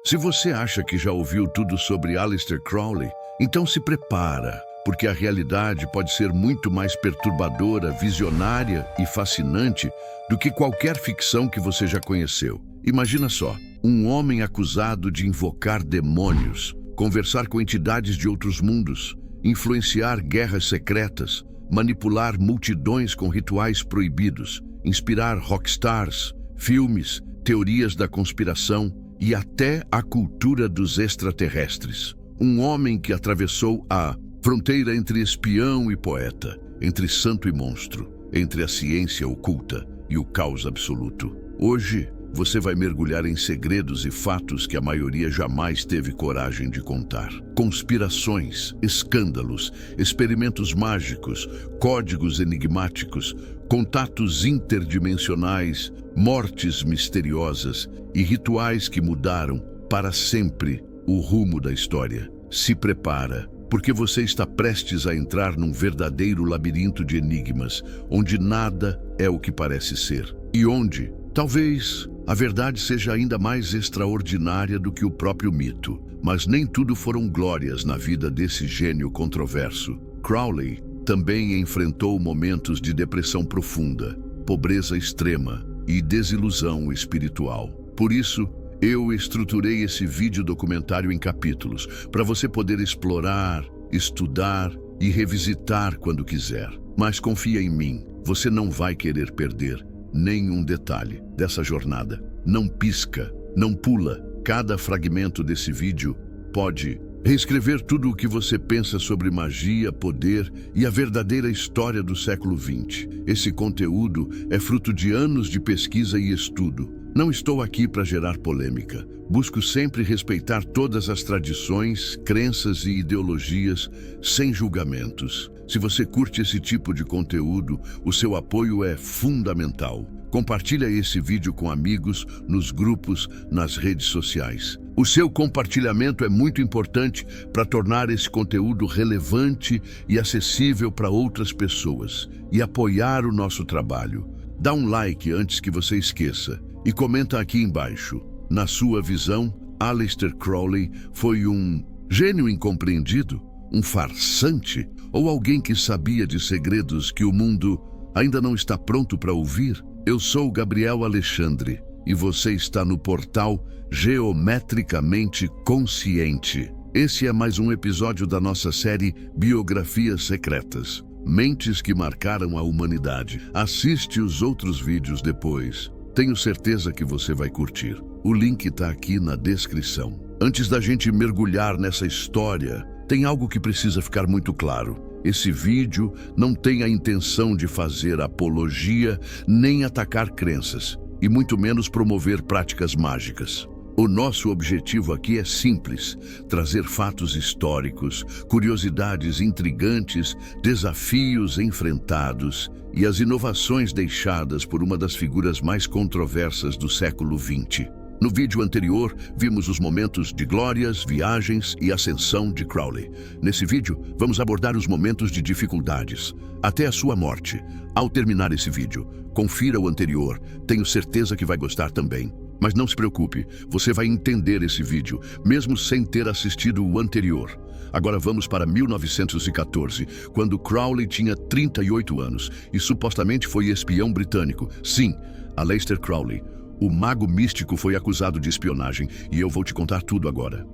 Se você acha que já ouviu tudo sobre Aleister Crowley, então se prepara, porque a realidade pode ser muito mais perturbadora, visionária e fascinante do que qualquer ficção que você já conheceu. Imagina só, um homem acusado de invocar demônios, conversar com entidades de outros mundos, influenciar guerras secretas, manipular multidões com rituais proibidos, inspirar rockstars, filmes, teorias da conspiração e até a cultura dos extraterrestres. Um homem que atravessou a fronteira entre espião e poeta, entre santo e monstro, entre a ciência oculta e o caos absoluto. Hoje, você vai mergulhar em segredos e fatos que a maioria jamais teve coragem de contar. Conspirações, escândalos, experimentos mágicos, códigos enigmáticos, contatos interdimensionais, mortes misteriosas e rituais que mudaram para sempre o rumo da história. Se prepara, porque você está prestes a entrar num verdadeiro labirinto de enigmas, onde nada é o que parece ser. E onde, talvez, a verdade seja ainda mais extraordinária do que o próprio mito. Mas nem tudo foram glórias na vida desse gênio controverso. Crowley também enfrentou momentos de depressão profunda, pobreza extrema e desilusão espiritual. Por isso, eu estruturei esse vídeo documentário em capítulos, para você poder explorar, estudar e revisitar quando quiser. Mas confia em mim, você não vai querer perder nenhum detalhe dessa jornada. Não pisca, não pula. Cada fragmento desse vídeo pode reescrever tudo o que você pensa sobre magia, poder e a verdadeira história do século XX. Esse conteúdo é fruto de anos de pesquisa e estudo. Não estou aqui para gerar polêmica. Busco sempre respeitar todas as tradições, crenças e ideologias sem julgamentos. Se você curte esse tipo de conteúdo, o seu apoio é fundamental. Compartilha esse vídeo com amigos, nos grupos, nas redes sociais. O seu compartilhamento é muito importante para tornar esse conteúdo relevante e acessível para outras pessoas e apoiar o nosso trabalho. Dá um like antes que você esqueça e comenta aqui embaixo. Na sua visão, Aleister Crowley foi um gênio incompreendido, um farsante ou alguém que sabia de segredos que o mundo ainda não está pronto para ouvir? Eu sou Gabriel Alexandre e você está no portal Geometricamente Consciente. Esse é mais um episódio da nossa série Biografias Secretas, mentes que marcaram a humanidade. Assiste os outros vídeos depois. Tenho certeza que você vai curtir. O link está aqui na descrição. Antes da gente mergulhar nessa história, tem algo que precisa ficar muito claro. Esse vídeo não tem a intenção de fazer apologia nem atacar crenças, e muito menos promover práticas mágicas. O nosso objetivo aqui é simples: trazer fatos históricos, curiosidades intrigantes, desafios enfrentados e as inovações deixadas por uma das figuras mais controversas do século XX. No vídeo anterior, vimos os momentos de glórias, viagens e ascensão de Crowley. Nesse vídeo, vamos abordar os momentos de dificuldades, até a sua morte. Ao terminar esse vídeo, confira o anterior. Tenho certeza que vai gostar também. Mas não se preocupe, você vai entender esse vídeo, mesmo sem ter assistido o anterior. Agora vamos para 1914, quando Crowley tinha 38 anos e supostamente foi espião britânico. Sim, Aleister Crowley. O mago místico foi acusado de espionagem e eu vou te contar tudo agora.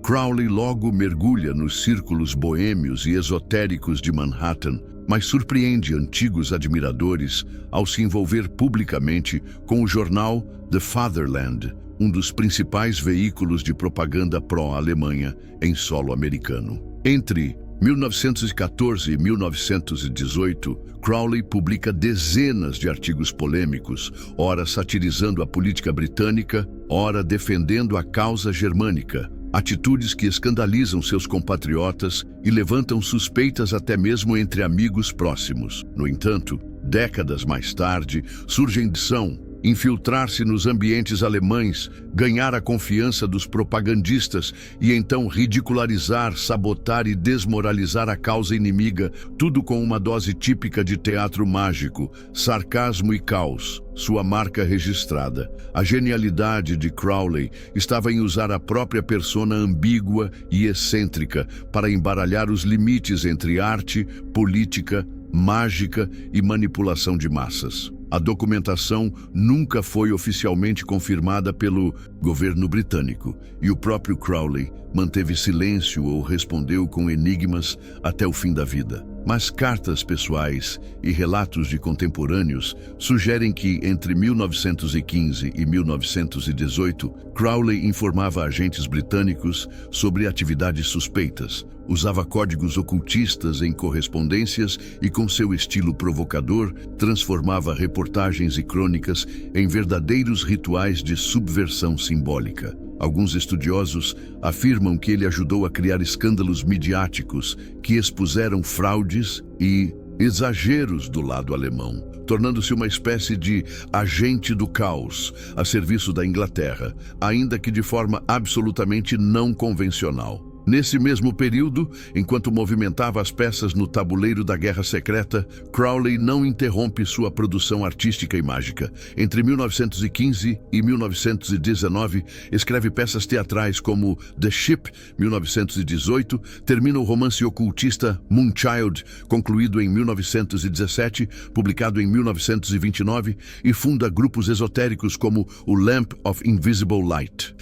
Crowley logo mergulha nos círculos boêmios e esotéricos de Manhattan, mas surpreende antigos admiradores ao se envolver publicamente com o jornal The Fatherland, um dos principais veículos de propaganda pró-Alemanha em solo americano. Entre 1914 e 1918, Crowley publica dezenas de artigos polêmicos, ora satirizando a política britânica, ora defendendo a causa germânica, atitudes que escandalizam seus compatriotas e levantam suspeitas até mesmo entre amigos próximos. No entanto, décadas mais tarde, surge a edição infiltrar-se nos ambientes alemães, ganhar a confiança dos propagandistas e então ridicularizar, sabotar e desmoralizar a causa inimiga, tudo com uma dose típica de teatro mágico, sarcasmo e caos, sua marca registrada. A genialidade de Crowley estava em usar a própria persona ambígua e excêntrica para embaralhar os limites entre arte, política, mágica e manipulação de massas. A documentação nunca foi oficialmente confirmada pelo governo britânico e o próprio Crowley manteve silêncio ou respondeu com enigmas até o fim da vida. Mas cartas pessoais e relatos de contemporâneos sugerem que, entre 1915 e 1918, Crowley informava agentes britânicos sobre atividades suspeitas, usava códigos ocultistas em correspondências e, com seu estilo provocador, transformava reportagens e crônicas em verdadeiros rituais de subversão simbólica. Alguns estudiosos afirmam que ele ajudou a criar escândalos midiáticos que expuseram fraudes e exageros do lado alemão, tornando-se uma espécie de agente do caos a serviço da Inglaterra, ainda que de forma absolutamente não convencional. Nesse mesmo período, enquanto movimentava as peças no tabuleiro da Guerra Secreta, Crowley não interrompe sua produção artística e mágica. Entre 1915 e 1919, escreve peças teatrais como The Ship, 1918, termina o romance ocultista Moonchild, concluído em 1917, publicado em 1929, e funda grupos esotéricos como o Lamp of Invisible Light.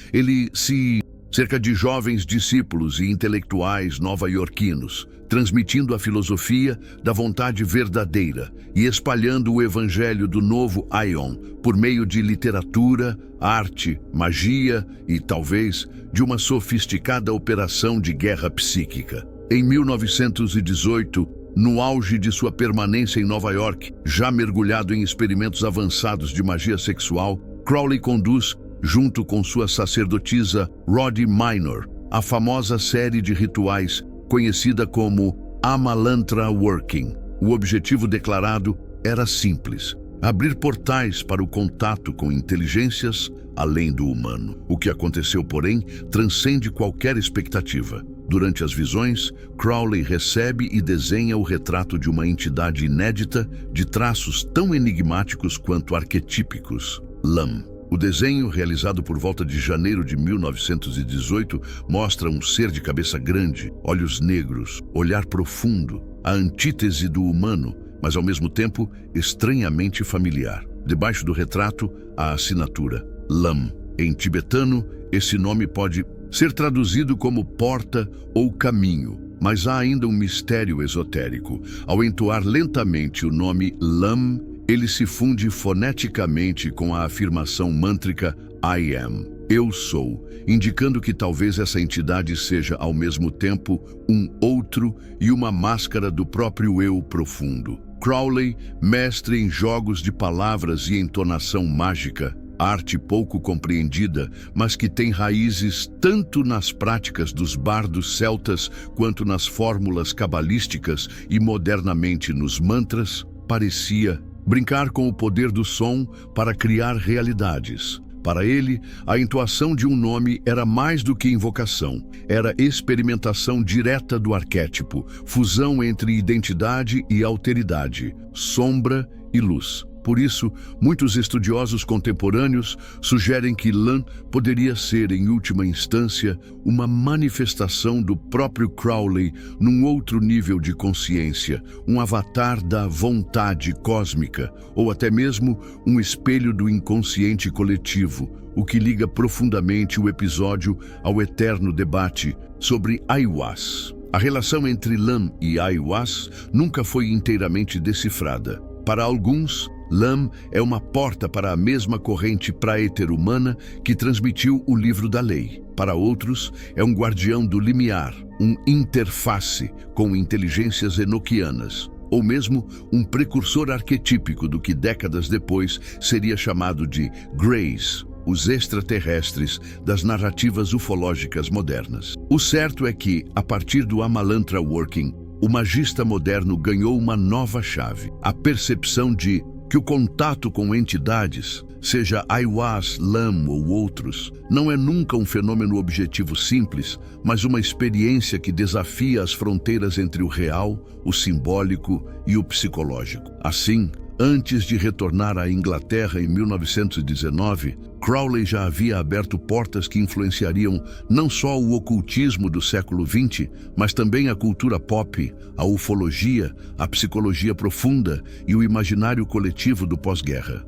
Cerca de jovens discípulos e intelectuais nova-iorquinos, transmitindo a filosofia da vontade verdadeira e espalhando o evangelho do novo Aion por meio de literatura, arte, magia e, talvez, de uma sofisticada operação de guerra psíquica. Em 1918, no auge de sua permanência em Nova York, já mergulhado em experimentos avançados de magia sexual, Crowley conduz, junto com sua sacerdotisa Roddy Minor, a famosa série de rituais conhecida como Amalantra Working. O objetivo declarado era simples: abrir portais para o contato com inteligências além do humano. O que aconteceu, porém, transcende qualquer expectativa. Durante as visões, Crowley recebe e desenha o retrato de uma entidade inédita de traços tão enigmáticos quanto arquetípicos: Lam. O desenho, realizado por volta de janeiro de 1918, mostra um ser de cabeça grande, olhos negros, olhar profundo, a antítese do humano, mas ao mesmo tempo estranhamente familiar. Debaixo do retrato, a assinatura Lam. Em tibetano, esse nome pode ser traduzido como porta ou caminho, mas há ainda um mistério esotérico. Ao entoar lentamente o nome Lam, ele se funde foneticamente com a afirmação mântrica I am, eu sou, indicando que talvez essa entidade seja ao mesmo tempo um outro e uma máscara do próprio eu profundo. Crowley, mestre em jogos de palavras e entonação mágica, arte pouco compreendida, mas que tem raízes tanto nas práticas dos bardos celtas quanto nas fórmulas cabalísticas e modernamente nos mantras, parecia brincar com o poder do som para criar realidades. Para ele, a entoação de um nome era mais do que invocação, era experimentação direta do arquétipo, fusão entre identidade e alteridade, sombra e luz. Por isso, muitos estudiosos contemporâneos sugerem que Lam poderia ser, em última instância, uma manifestação do próprio Crowley num outro nível de consciência, um avatar da vontade cósmica, ou até mesmo um espelho do inconsciente coletivo, o que liga profundamente o episódio ao eterno debate sobre Aiwass. A relação entre Lam e Aiwass nunca foi inteiramente decifrada. Para alguns, Lam é uma porta para a mesma corrente praeter-humana que transmitiu o livro da lei. Para outros, é um guardião do limiar, um interface com inteligências enoquianas, ou mesmo um precursor arquetípico do que décadas depois seria chamado de Greys, os extraterrestres das narrativas ufológicas modernas. O certo é que, a partir do Amalantra Working, o magista moderno ganhou uma nova chave, a percepção de que o contato com entidades, seja Aiwass, Lam ou outros, não é nunca um fenômeno objetivo simples, mas uma experiência que desafia as fronteiras entre o real, o simbólico e o psicológico. Assim, antes de retornar à Inglaterra em 1919, Crowley já havia aberto portas que influenciariam não só o ocultismo do século XX, mas também a cultura pop, a ufologia, a psicologia profunda e o imaginário coletivo do pós-guerra.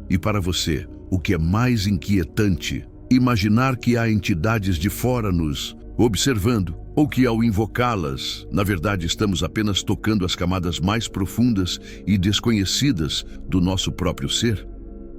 E para você, o que é mais inquietante? Imaginar que há entidades de fora nos observando, ou que ao invocá-las, na verdade estamos apenas tocando as camadas mais profundas e desconhecidas do nosso próprio ser?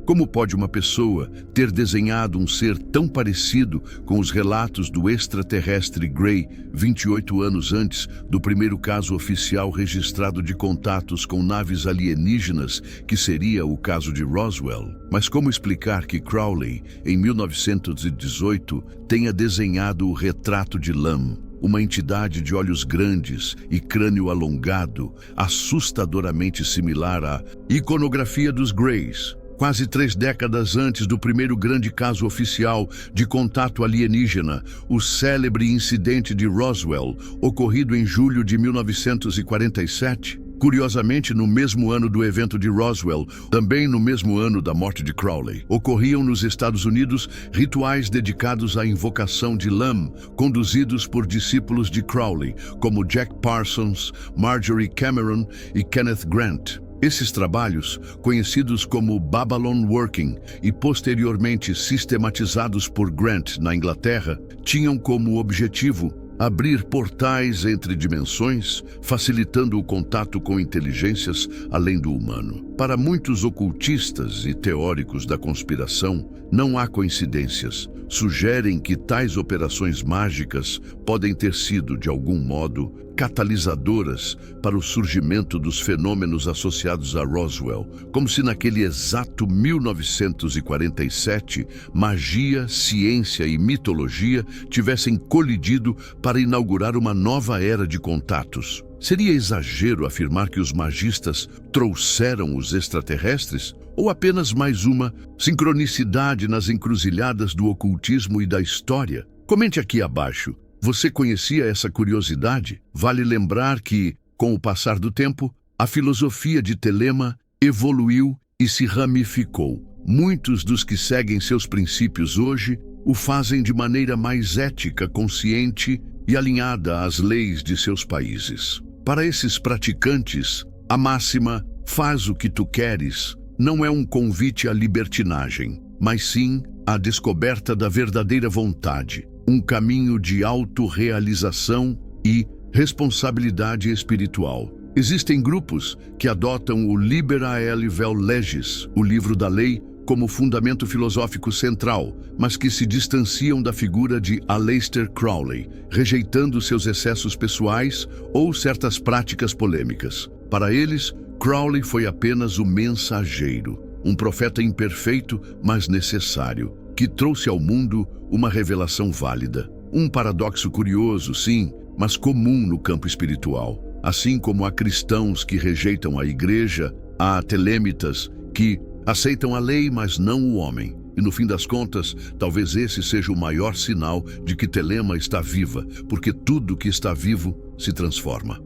Como pode uma pessoa ter desenhado um ser tão parecido com os relatos do extraterrestre Gray 28 anos antes do primeiro caso oficial registrado de contatos com naves alienígenas, que seria o caso de Roswell? Mas como explicar que Crowley, em 1918, tenha desenhado o retrato de Lam, uma entidade de olhos grandes e crânio alongado, assustadoramente similar à iconografia dos Greys, quase 3 décadas antes do primeiro grande caso oficial de contato alienígena, o célebre incidente de Roswell, ocorrido em julho de 1947? Curiosamente, no mesmo ano do evento de Roswell, também no mesmo ano da morte de Crowley, ocorriam nos Estados Unidos rituais dedicados à invocação de Lam, conduzidos por discípulos de Crowley, como Jack Parsons, Marjorie Cameron e Kenneth Grant. Esses trabalhos, conhecidos como Babylon Working e posteriormente sistematizados por Grant na Inglaterra, tinham como objetivo abrir portais entre dimensões, facilitando o contato com inteligências além do humano. Para muitos ocultistas e teóricos da conspiração, não há coincidências. Sugerem que tais operações mágicas podem ter sido, de algum modo, catalisadoras para o surgimento dos fenômenos associados a Roswell, como se naquele exato 1947, magia, ciência e mitologia tivessem colidido para inaugurar uma nova era de contatos. Seria exagero afirmar que os magistas trouxeram os extraterrestres? Ou apenas mais uma sincronicidade nas encruzilhadas do ocultismo e da história? Comente aqui abaixo. Você conhecia essa curiosidade? Vale lembrar que, com o passar do tempo, a filosofia de Telema evoluiu e se ramificou. Muitos dos que seguem seus princípios hoje o fazem de maneira mais ética, consciente e alinhada às leis de seus países. Para esses praticantes, a máxima "faz o que tu queres" não é um convite à libertinagem, mas sim à descoberta da verdadeira vontade, um caminho de autorrealização e responsabilidade espiritual. Existem grupos que adotam o Libera Vel Legis, o livro da lei, como fundamento filosófico central, mas que se distanciam da figura de Aleister Crowley, rejeitando seus excessos pessoais ou certas práticas polêmicas. Para eles, Crowley foi apenas o mensageiro, um profeta imperfeito, mas necessário, que trouxe ao mundo uma revelação válida. Um paradoxo curioso, sim, mas comum no campo espiritual. Assim como há cristãos que rejeitam a igreja, há telêmitas que aceitam a lei, mas não o homem. E no fim das contas, talvez esse seja o maior sinal de que Telema está viva, porque tudo que está vivo se transforma.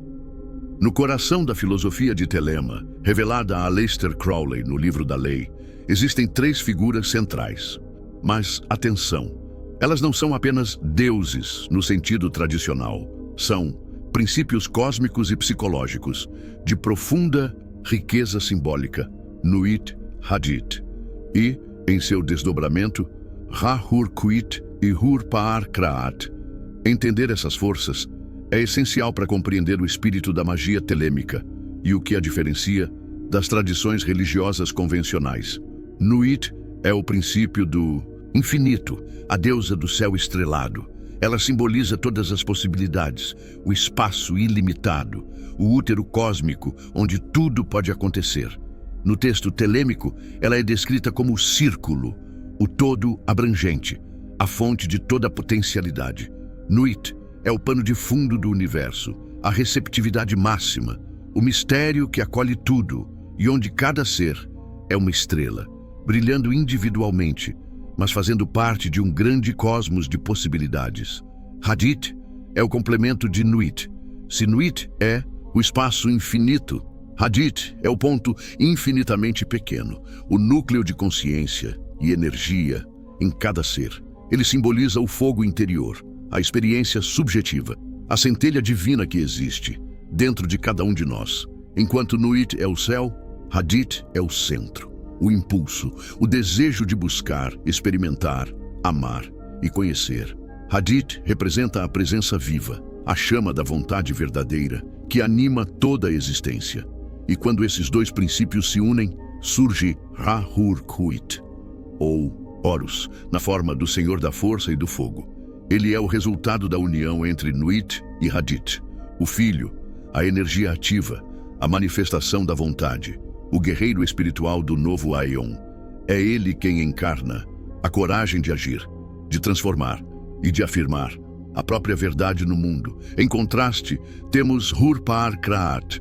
No coração da filosofia de Telema, revelada a Aleister Crowley no livro da lei, existem 3 figuras centrais. Mas, atenção, elas não são apenas deuses no sentido tradicional. São princípios cósmicos e psicológicos de profunda riqueza simbólica, Nuit Hadith, e, em seu desdobramento, Ra-Hur-Kuit e Hur-Paar-Kraat. Entender essas forças é essencial para compreender o espírito da magia telêmica e o que a diferencia das tradições religiosas convencionais. Nuit é o princípio do infinito, a deusa do céu estrelado. Ela simboliza todas as possibilidades, o espaço ilimitado, o útero cósmico onde tudo pode acontecer. No texto telêmico, ela é descrita como o círculo, o todo abrangente, a fonte de toda a potencialidade. Nuit é o pano de fundo do universo, a receptividade máxima, o mistério que acolhe tudo e onde cada ser é uma estrela. brilhando individualmente, mas fazendo parte de um grande cosmos de possibilidades. Hadith é o complemento de Nuit. Se Nuit é o espaço infinito, Hadith é o ponto infinitamente pequeno, o núcleo de consciência e energia em cada ser. Ele simboliza o fogo interior, a experiência subjetiva, a centelha divina que existe dentro de cada um de nós. Enquanto Nuit é o céu, Hadith é o centro, o impulso, o desejo de buscar, experimentar, amar e conhecer. Hadith representa a presença viva, a chama da vontade verdadeira que anima toda a existência. E quando esses dois princípios se unem, surge Ra-Hur-Khuit, ou Horus, na forma do Senhor da Força e do Fogo. Ele é o resultado da união entre Nuit e Hadith, o Filho, a energia ativa, a manifestação da vontade, o guerreiro espiritual do novo Aion. É ele quem encarna a coragem de agir, de transformar e de afirmar a própria verdade no mundo. Em contraste, temos Hur-Par-Kraat,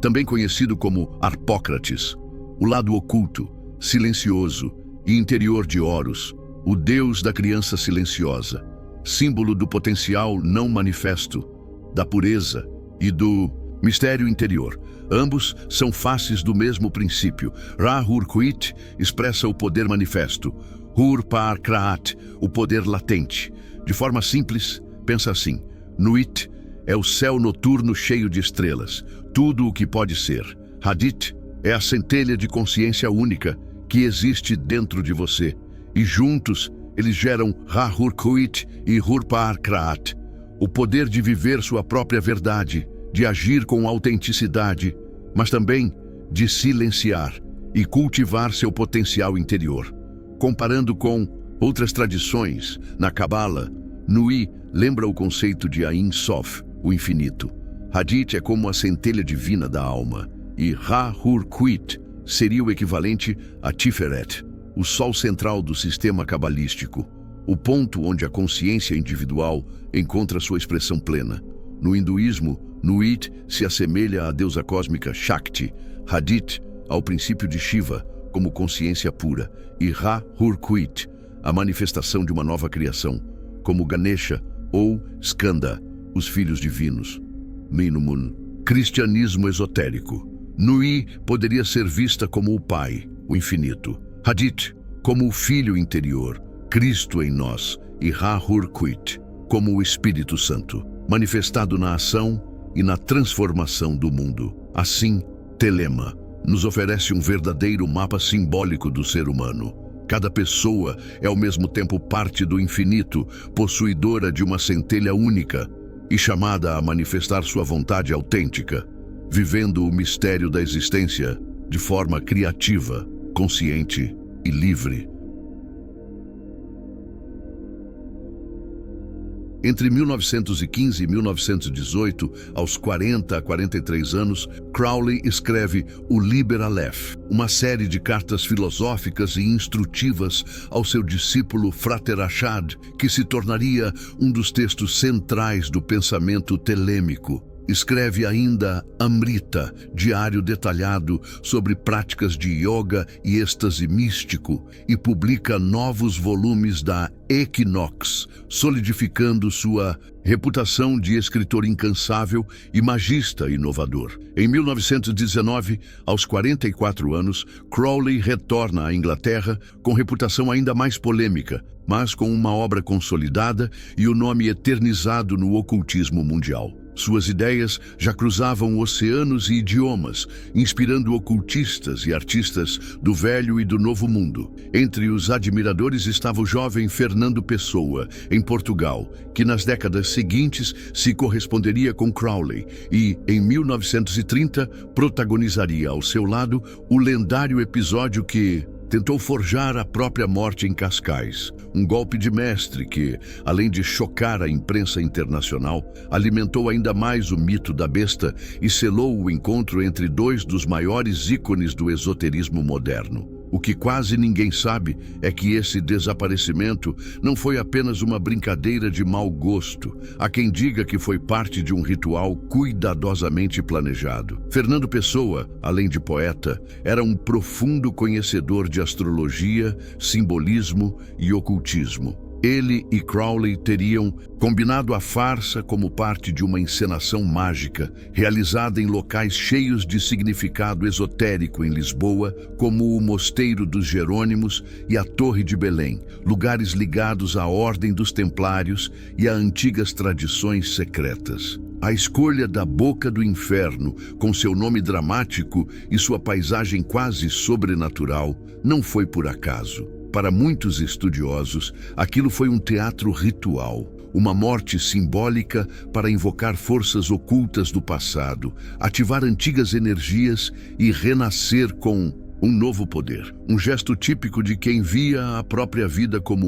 também conhecido como Harpócrates, o lado oculto, silencioso e interior de Horus, o deus da criança silenciosa, símbolo do potencial não manifesto, da pureza e do mistério interior. Ambos são faces do mesmo princípio. Ra-Hur-Khuit expressa o poder manifesto, Hur-Par-Kraat, o poder latente. De forma simples, pensa assim: Nuit é o céu noturno cheio de estrelas, tudo o que pode ser. Hadith é a centelha de consciência única que existe dentro de você. E juntos, eles geram Ra-Hur-Khuit e Hur-Par-Kraat, o poder de viver sua própria verdade, de agir com autenticidade, mas também de silenciar e cultivar seu potencial interior. Comparando com outras tradições, na Cabala, Nui lembra o conceito de Ein Sof, o infinito. Hadith é como a centelha divina da alma, e Ra-Hur-Khuit seria o equivalente a Tiferet, o sol central do sistema cabalístico, o ponto onde a consciência individual encontra sua expressão plena. No hinduísmo, Nuit se assemelha à deusa cósmica Shakti, Hadith ao princípio de Shiva como consciência pura, e Ra-Hur-Khuit, a manifestação de uma nova criação, como Ganesha ou Skanda, os filhos divinos. Minumun, cristianismo esotérico. Nui poderia ser vista como o Pai, o infinito. Hadith como o Filho interior, Cristo em nós, e Ra-Hur-Khuit como o Espírito Santo, manifestado na ação e na transformação do mundo. Assim, Telema nos oferece um verdadeiro mapa simbólico do ser humano. Cada pessoa é ao mesmo tempo parte do infinito, possuidora de uma centelha única e chamada a manifestar sua vontade autêntica, vivendo o mistério da existência de forma criativa, consciente e livre. Entre 1915 e 1918, aos 40 a 43 anos, Crowley escreve o Liber Aleph, uma série de cartas filosóficas e instrutivas ao seu discípulo Frater Achad, que se tornaria um dos textos centrais do pensamento telêmico. Escreve ainda Amrita, diário detalhado sobre práticas de yoga e êxtase místico, e publica novos volumes da Equinox, solidificando sua reputação de escritor incansável e magista inovador. Em 1919, aos 44 anos, Crowley retorna à Inglaterra com reputação ainda mais polêmica, mas com uma obra consolidada e o nome eternizado no ocultismo mundial. Suas ideias já cruzavam oceanos e idiomas, inspirando ocultistas e artistas do Velho e do Novo Mundo. Entre os admiradores estava o jovem Fernando Pessoa, em Portugal, que nas décadas seguintes se corresponderia com Crowley e, em 1930, protagonizaria ao seu lado o lendário episódio que tentou forjar a própria morte em Cascais, um golpe de mestre que, além de chocar a imprensa internacional, alimentou ainda mais o mito da besta e selou o encontro entre dois dos maiores ícones do esoterismo moderno. O que quase ninguém sabe é que esse desaparecimento não foi apenas uma brincadeira de mau gosto. Há quem diga que foi parte de um ritual cuidadosamente planejado. Fernando Pessoa, além de poeta, era um profundo conhecedor de astrologia, simbolismo e ocultismo. Ele e Crowley teriam combinado a farsa como parte de uma encenação mágica, realizada em locais cheios de significado esotérico em Lisboa, como o Mosteiro dos Jerônimos e a Torre de Belém, lugares ligados à Ordem dos Templários e a antigas tradições secretas. A escolha da Boca do Inferno, com seu nome dramático e sua paisagem quase sobrenatural, não foi por acaso. Para muitos estudiosos, aquilo foi um teatro ritual, uma morte simbólica para invocar forças ocultas do passado, ativar antigas energias e renascer com um novo poder. Um gesto típico de quem via a própria vida como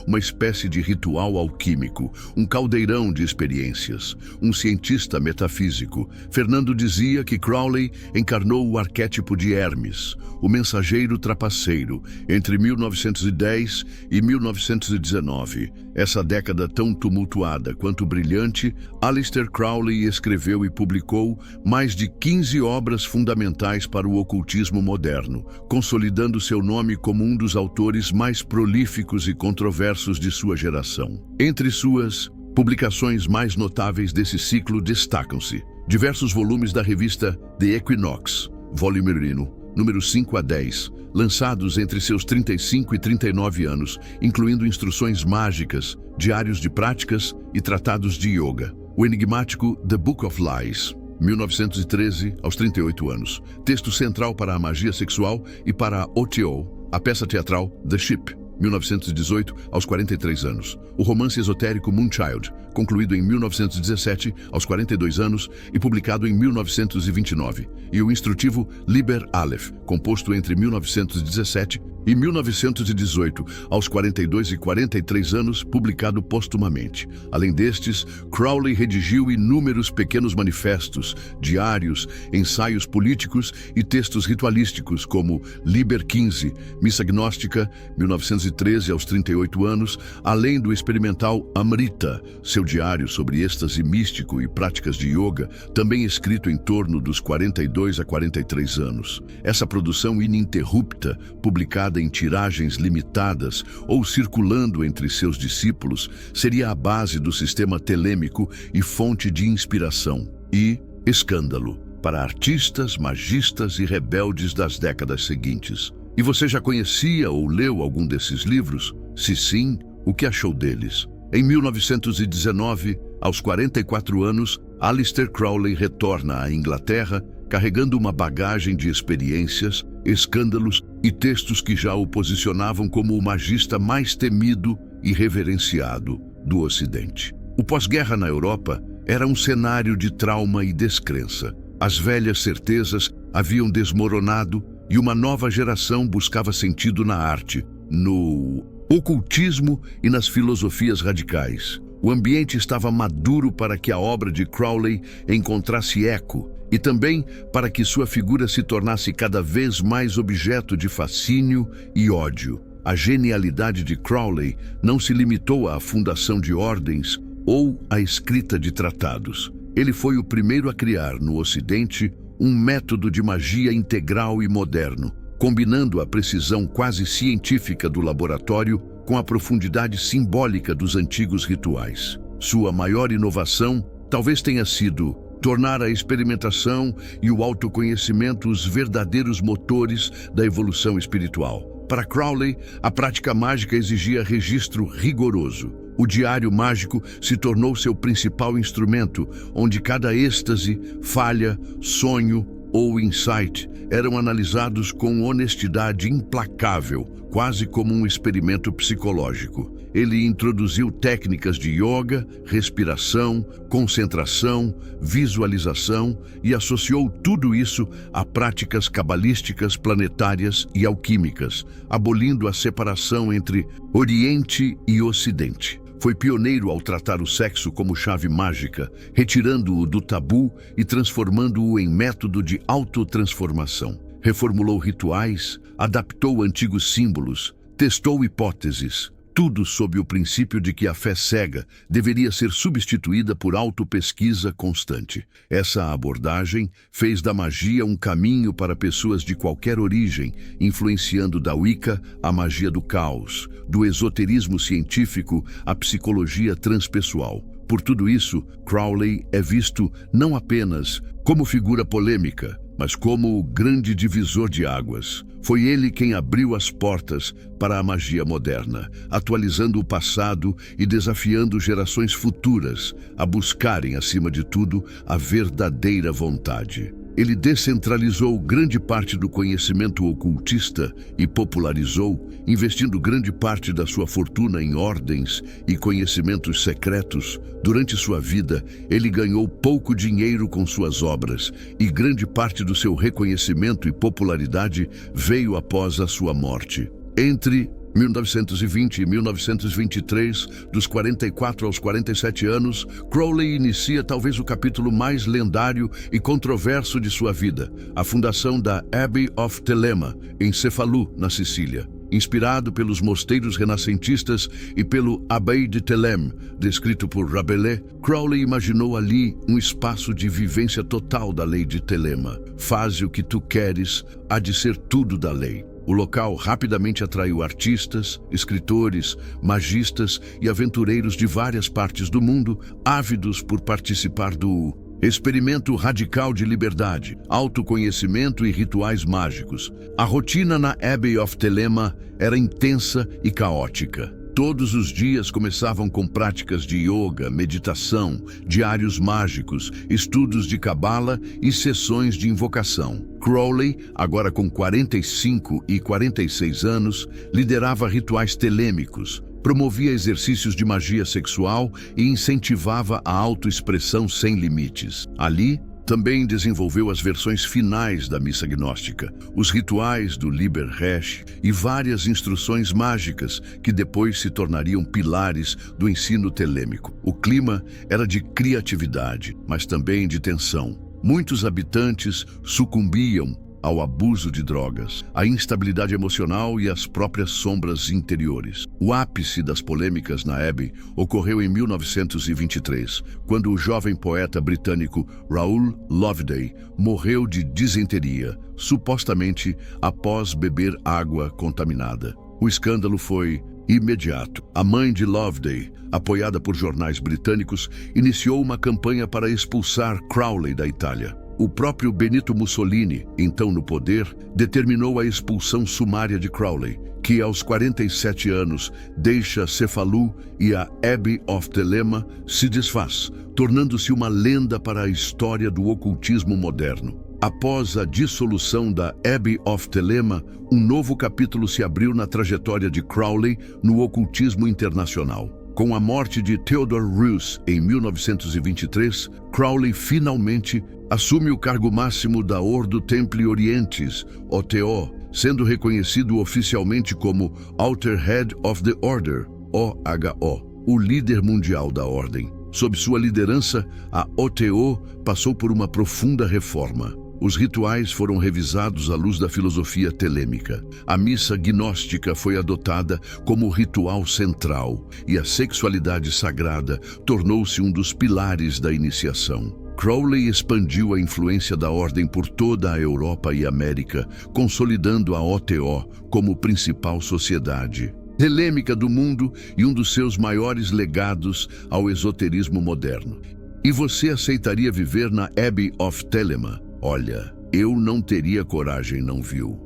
uma espécie de ritual alquímico, um caldeirão de experiências. Um cientista metafísico, Fernando dizia que Crowley encarnou o arquétipo de Hermes, o mensageiro trapaceiro, entre 1910 e 1919. Essa década tão tumultuada quanto brilhante, Aleister Crowley escreveu e publicou mais de 15 obras fundamentais para o ocultismo moderno, consolidando seu nome como um dos autores mais prolíficos e controversos de sua geração. Entre suas publicações mais notáveis desse ciclo destacam-se diversos volumes da revista The Equinox, volume 1, números 5 a 10, lançados entre seus 35 e 39 anos, incluindo instruções mágicas, diários de práticas e tratados de yoga. O enigmático The Book of Lies, 1913 aos 38 anos, texto central para a magia sexual e para a OTO, a peça teatral The Ship, 1918 aos 43 anos. O romance esotérico Moonchild, concluído em 1917 aos 42 anos e publicado em 1929. E o instrutivo Liber Aleph, composto entre 1917 e 1918 aos 42 e 43 anos, publicado póstumamente. Além destes, Crowley redigiu inúmeros pequenos manifestos, diários, ensaios políticos e textos ritualísticos como Liber 15, Missa Gnóstica, 1913 aos 38 anos, além do experimental Amrita, seu diário sobre êxtase místico e práticas de yoga, também escrito em torno dos 42 a 43 anos. Essa produção ininterrupta, publicada em tiragens limitadas ou circulando entre seus discípulos, seria a base do sistema telêmico e fonte de inspiração e escândalo para artistas, magistas e rebeldes das décadas seguintes. E você já conhecia ou leu algum desses livros? Se sim, o que achou deles? Em 1919, aos 44 anos, Aleister Crowley retorna à Inglaterra, carregando uma bagagem de experiências, escândalos e textos que já o posicionavam como o magista mais temido e reverenciado do Ocidente. O pós-guerra na Europa era um cenário de trauma e descrença. As velhas certezas haviam desmoronado e uma nova geração buscava sentido na arte, no ocultismo e nas filosofias radicais. O ambiente estava maduro para que a obra de Crowley encontrasse eco e também para que sua figura se tornasse cada vez mais objeto de fascínio e ódio. A genialidade de Crowley não se limitou à fundação de ordens ou à escrita de tratados. Ele foi o primeiro a criar, no Ocidente, um método de magia integral e moderno, combinando a precisão quase científica do laboratório com a profundidade simbólica dos antigos rituais. Sua maior inovação talvez tenha sido tornar a experimentação e o autoconhecimento os verdadeiros motores da evolução espiritual. Para Crowley, a prática mágica exigia registro rigoroso. O diário mágico se tornou seu principal instrumento, onde cada êxtase, falha, sonho ou insight eram analisados com honestidade implacável, quase como um experimento psicológico. Ele introduziu técnicas de yoga, respiração, concentração, visualização e associou tudo isso a práticas cabalísticas, planetárias e alquímicas, abolindo a separação entre Oriente e Ocidente. Foi pioneiro ao tratar o sexo como chave mágica, retirando-o do tabu e transformando-o em método de autotransformação. reformulou rituais, adaptou antigos símbolos, testou hipóteses, tudo sob o princípio de que a fé cega deveria ser substituída por autopesquisa constante. Essa abordagem fez da magia um caminho para pessoas de qualquer origem, influenciando da Wicca a magia do caos, do esoterismo científico à psicologia transpessoal. Por tudo isso, Crowley é visto não apenas como figura polêmica, mas como o grande divisor de águas. Foi ele quem abriu as portas para a magia moderna, atualizando o passado e desafiando gerações futuras a buscarem, acima de tudo, a verdadeira vontade. Ele descentralizou grande parte do conhecimento ocultista e popularizou, investindo grande parte da sua fortuna em ordens e conhecimentos secretos. Durante sua vida, ele ganhou pouco dinheiro com suas obras, e grande parte do seu reconhecimento e popularidade veio após a sua morte. Entre 1920 e 1923, dos 44 aos 47 anos, Crowley inicia talvez o capítulo mais lendário e controverso de sua vida, a fundação da Abbey of Thelema, em Cefalù, na Sicília. Inspirado pelos mosteiros renascentistas e pelo Abbaye de Thélème, descrito por Rabelais, Crowley imaginou ali um espaço de vivência total da lei de Telema. Faze o que tu queres, há de ser tudo da lei. O local rapidamente atraiu artistas, escritores, magistas e aventureiros de várias partes do mundo, ávidos por participar do experimento radical de liberdade, autoconhecimento e rituais mágicos. A rotina na Abbey of Thelema era intensa e caótica. Todos os dias começavam com práticas de yoga, meditação, diários mágicos, estudos de cabala e sessões de invocação. Crowley, agora com 45 e 46 anos, liderava rituais telêmicos, promovia exercícios de magia sexual e incentivava a autoexpressão sem limites. Ali, também desenvolveu as versões finais da missa gnóstica, os rituais do Liber Resh e várias instruções mágicas que depois se tornariam pilares do ensino telêmico. O clima era de criatividade, mas também de tensão. Muitos habitantes sucumbiam ao abuso de drogas, à instabilidade emocional e às próprias sombras interiores. O ápice das polêmicas na Abbey ocorreu em 1923, quando o jovem poeta britânico Raoul Loveday morreu de disenteria, supostamente após beber água contaminada. O escândalo foi imediato. A mãe de Loveday, apoiada por jornais britânicos, iniciou uma campanha para expulsar Crowley da Itália. O próprio Benito Mussolini, então no poder, determinou a expulsão sumária de Crowley, que aos 47 anos deixa Cefalù e a Abbey of Thelema se desfaz, tornando-se uma lenda para a história do ocultismo moderno. Após a dissolução da Abbey of Thelema, um novo capítulo se abriu na trajetória de Crowley no ocultismo internacional. Com a morte de Theodore Roos em 1923, Crowley finalmente assume o cargo máximo da Ordo Templi Orientis, OTO, sendo reconhecido oficialmente como Outer Head of the Order, OHO, o líder mundial da ordem. Sob sua liderança, a OTO passou por uma profunda reforma. Os rituais foram revisados à luz da filosofia telêmica. A missa gnóstica foi adotada como ritual central e a sexualidade sagrada tornou-se um dos pilares da iniciação. Crowley expandiu a influência da ordem por toda a Europa e América, consolidando a OTO como principal sociedade telêmica do mundo e um dos seus maiores legados ao esoterismo moderno. E você aceitaria viver na Abbey of Thelema? Olha, eu não teria coragem, não viu?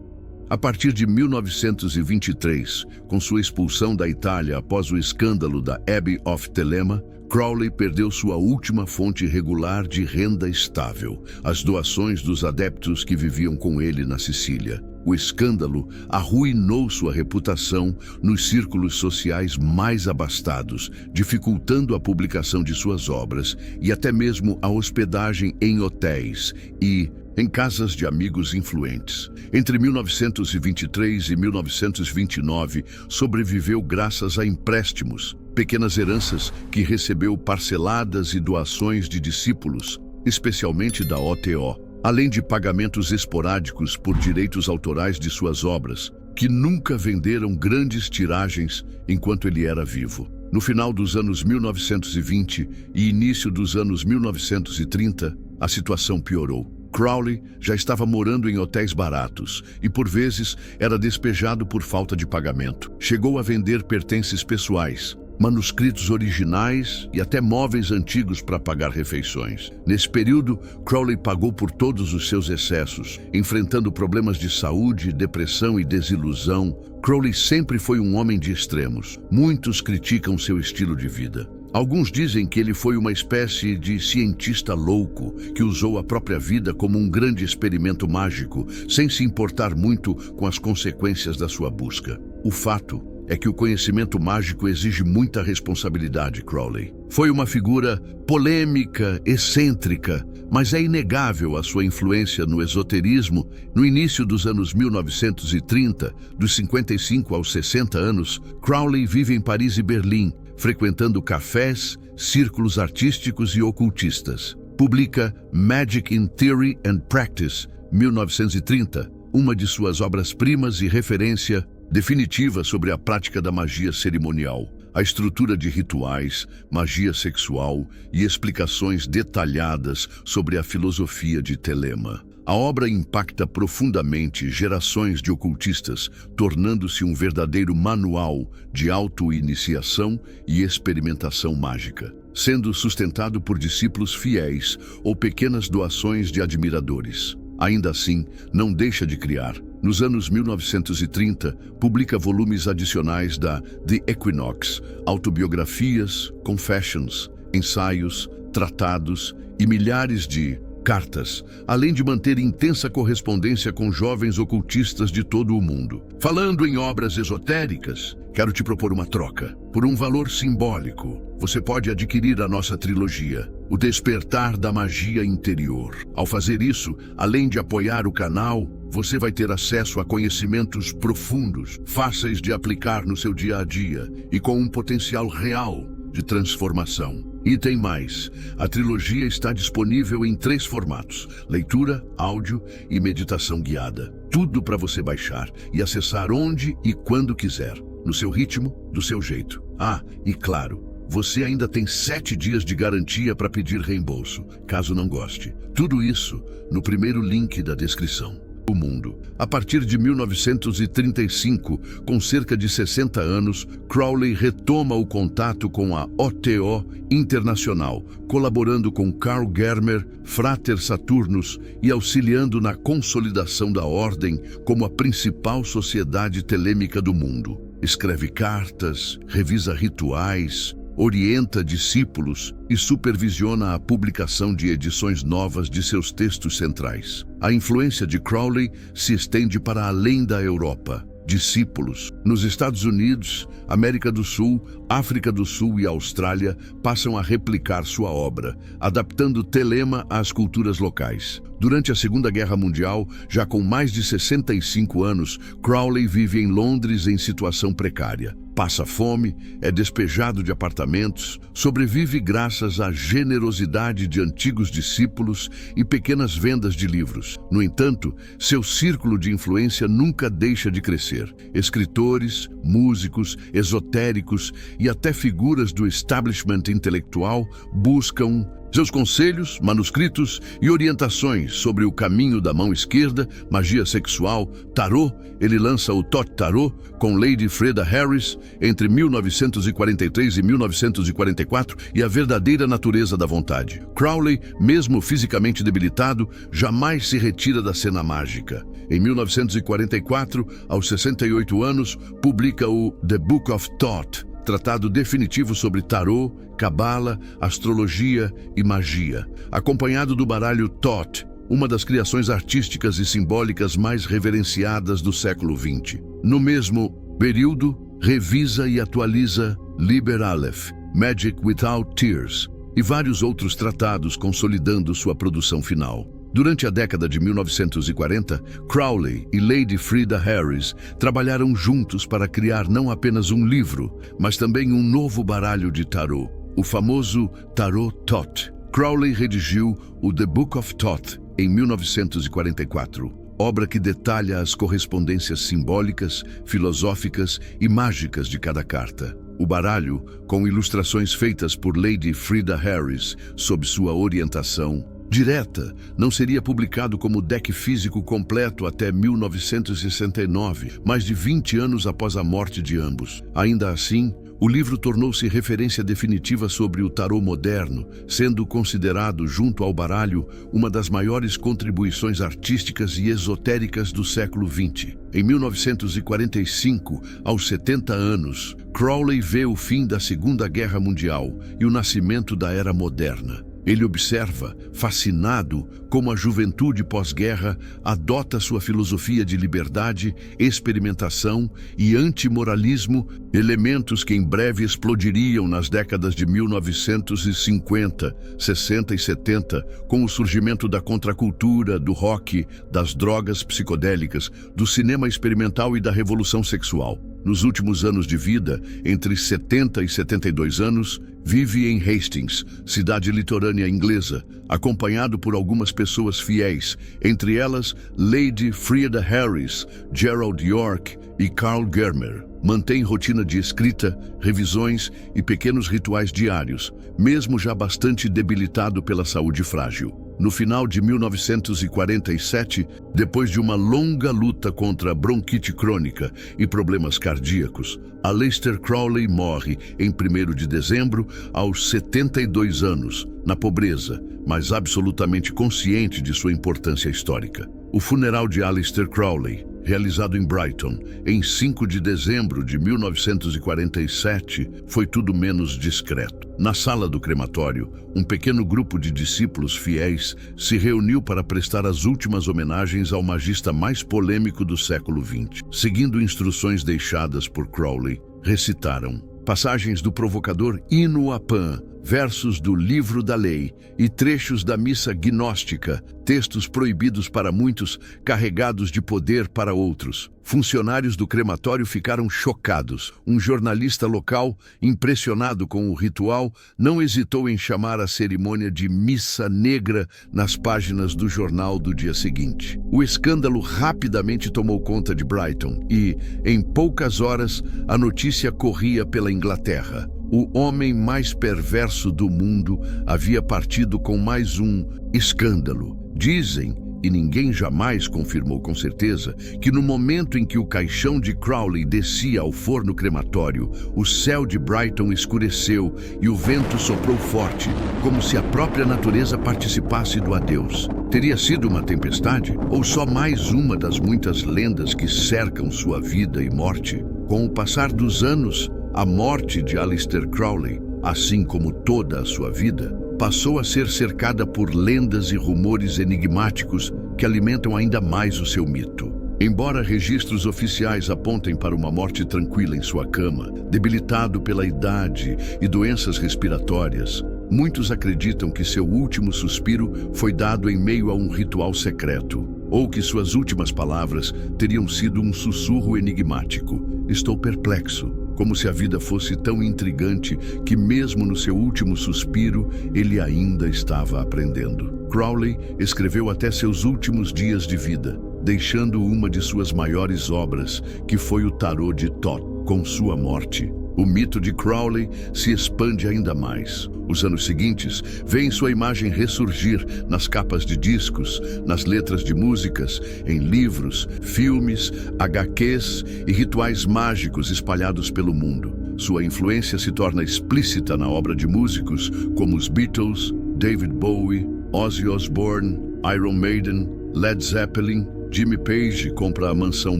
A partir de 1923, com sua expulsão da Itália após o escândalo da Abbey of Thelema, Crowley perdeu sua última fonte regular de renda estável, as doações dos adeptos que viviam com ele na Sicília. O escândalo arruinou sua reputação nos círculos sociais mais abastados, dificultando a publicação de suas obras e até mesmo a hospedagem em hotéis e em casas de amigos influentes. Entre 1923 e 1929, sobreviveu graças a empréstimos, pequenas heranças que recebeu parceladas e doações de discípulos, especialmente da OTO. além de pagamentos esporádicos por direitos autorais de suas obras, que nunca venderam grandes tiragens enquanto ele era vivo. No final dos anos 1920 e início dos anos 1930, a situação piorou. Crowley já estava morando em hotéis baratos e, por vezes, era despejado por falta de pagamento. Chegou a vender pertences pessoais, manuscritos originais e até móveis antigos para pagar refeições. Nesse período, Crowley pagou por todos os seus excessos, enfrentando problemas de saúde, depressão e desilusão. Crowley sempre foi um homem de extremos. Muitos criticam seu estilo de vida. Alguns dizem que ele foi uma espécie de cientista louco que usou a própria vida como um grande experimento mágico, sem se importar muito com as consequências da sua busca. O fato é que o conhecimento mágico exige muita responsabilidade, Crowley. Foi uma figura polêmica, excêntrica, mas é inegável a sua influência no esoterismo. No início dos anos 1930, dos 55 aos 60 anos, Crowley vive em Paris e Berlim, frequentando cafés, círculos artísticos e ocultistas. Publica Magic in Theory and Practice, 1930, uma de suas obras-primas e referência definitiva sobre a prática da magia cerimonial, a estrutura de rituais, magia sexual e explicações detalhadas sobre a filosofia de Telema. A obra impacta profundamente gerações de ocultistas, tornando-se um verdadeiro manual de auto-iniciação e experimentação mágica, sendo sustentado por discípulos fiéis ou pequenas doações de admiradores. Ainda assim, não deixa de criar. Nos anos 1930, publica volumes adicionais da The Equinox, autobiografias, confessions, ensaios, tratados e milhares de cartas, além de manter intensa correspondência com jovens ocultistas de todo o mundo. Falando em obras esotéricas, quero te propor uma troca. Por um valor simbólico, você pode adquirir a nossa trilogia, O Despertar da Magia Interior. Ao fazer isso, além de apoiar o canal, você vai ter acesso a conhecimentos profundos, fáceis de aplicar no seu dia a dia e com um potencial real de transformação. E tem mais, a trilogia está disponível em 3 formatos: leitura, áudio e meditação guiada. Tudo para você baixar e acessar onde e quando quiser, no seu ritmo, do seu jeito. Ah, e claro, você ainda tem 7 dias de garantia para pedir reembolso, caso não goste. Tudo isso no primeiro link da descrição. O mundo. A partir de 1935, com cerca de 60 anos, Crowley retoma o contato com a OTO Internacional, colaborando com Carl Germer, Frater Saturnus e auxiliando na consolidação da Ordem como a principal sociedade telêmica do mundo. Escreve cartas, revisa rituais, orienta discípulos e supervisiona a publicação de edições novas de seus textos centrais. A influência de Crowley se estende para além da Europa. Discípulos nos Estados Unidos, América do Sul, África do Sul e Austrália passam a replicar sua obra, adaptando Telema às culturas locais. Durante a Segunda Guerra Mundial, já com mais de 65 anos, Crowley vive em Londres em situação precária. Passa fome, é despejado de apartamentos, sobrevive graças à generosidade de antigos discípulos e pequenas vendas de livros. No entanto, seu círculo de influência nunca deixa de crescer. Escritores, músicos, esotéricos e até figuras do establishment intelectual buscam seus conselhos, manuscritos e orientações sobre o caminho da mão esquerda, magia sexual, tarô. Ele lança o Tot Tarot com Lady Freda Harris entre 1943 e 1944 e a verdadeira natureza da vontade. Crowley, mesmo fisicamente debilitado, jamais se retira da cena mágica. Em 1944, aos 68 anos, publica o The Book of Thoth, tratado definitivo sobre tarô, cabala, astrologia e magia, acompanhado do baralho Thoth, uma das criações artísticas e simbólicas mais reverenciadas do século XX. No mesmo período, revisa e atualiza Liber Aleph, Magic Without Tears, e vários outros tratados consolidando sua produção final. Durante a década de 1940, Crowley e Lady Freda Harris trabalharam juntos para criar não apenas um livro, mas também um novo baralho de tarô, o famoso Tarot Thoth. Crowley redigiu o The Book of Thoth em 1944, obra que detalha as correspondências simbólicas, filosóficas e mágicas de cada carta. O baralho, com ilustrações feitas por Lady Frida Harris, sob sua orientação direta, não seria publicado como deck físico completo até 1969, mais de 20 anos após a morte de ambos. Ainda assim, o livro tornou-se referência definitiva sobre o tarô moderno, sendo considerado, junto ao baralho, uma das maiores contribuições artísticas e esotéricas do século XX. Em 1945, aos 70 anos, Crowley vê o fim da Segunda Guerra Mundial e o nascimento da Era Moderna. Ele observa, fascinado, como a juventude pós-guerra adota sua filosofia de liberdade, experimentação e antimoralismo, elementos que em breve explodiriam nas décadas de 1950, 60 e 70, com o surgimento da contracultura, do rock, das drogas psicodélicas, do cinema experimental e da revolução sexual. Nos últimos anos de vida, entre 70 e 72 anos, vive em Hastings, cidade litorânea inglesa, acompanhado por algumas pessoas fiéis, entre elas Lady Frida Harris, Gerald York e Carl Germer. Mantém rotina de escrita, revisões e pequenos rituais diários, mesmo já bastante debilitado pela saúde frágil. No final de 1947, depois de uma longa luta contra bronquite crônica e problemas cardíacos, Aleister Crowley morre em 1º de dezembro, aos 72 anos, na pobreza, mas absolutamente consciente de sua importância histórica. O funeral de Aleister Crowley, realizado em Brighton, em 5 de dezembro de 1947, foi tudo menos discreto. Na sala do crematório, um pequeno grupo de discípulos fiéis se reuniu para prestar as últimas homenagens ao magista mais polêmico do século XX. Seguindo instruções deixadas por Crowley, recitaram passagens do provocador Hino a Pan, versos do Livro da Lei e trechos da missa gnóstica, textos proibidos para muitos, carregados de poder para outros. Funcionários do crematório ficaram chocados. Um jornalista local, impressionado com o ritual, não hesitou em chamar a cerimônia de Missa Negra nas páginas do jornal do dia seguinte. O escândalo rapidamente tomou conta de Brighton e, em poucas horas, a notícia corria pela Inglaterra. O homem mais perverso do mundo havia partido com mais um escândalo. Dizem, e ninguém jamais confirmou com certeza, que no momento em que o caixão de Crowley descia ao forno crematório, o céu de Brighton escureceu e o vento soprou forte, como se a própria natureza participasse do adeus. Teria sido uma tempestade ou só mais uma das muitas lendas que cercam sua vida e morte? Com o passar dos anos, a morte de Aleister Crowley, assim como toda a sua vida, passou a ser cercada por lendas e rumores enigmáticos que alimentam ainda mais o seu mito. Embora registros oficiais apontem para uma morte tranquila em sua cama, debilitado pela idade e doenças respiratórias, muitos acreditam que seu último suspiro foi dado em meio a um ritual secreto, ou que suas últimas palavras teriam sido um sussurro enigmático. Estou perplexo. Como se a vida fosse tão intrigante que mesmo no seu último suspiro, ele ainda estava aprendendo. Crowley escreveu até seus últimos dias de vida, deixando uma de suas maiores obras, que foi o Tarô de Thoth. Com sua morte, o mito de Crowley se expande ainda mais. Os anos seguintes veem sua imagem ressurgir nas capas de discos, nas letras de músicas, em livros, filmes, HQs e rituais mágicos espalhados pelo mundo. Sua influência se torna explícita na obra de músicos como os Beatles, David Bowie, Ozzy Osbourne, Iron Maiden, Led Zeppelin. Jimmy Page compra a mansão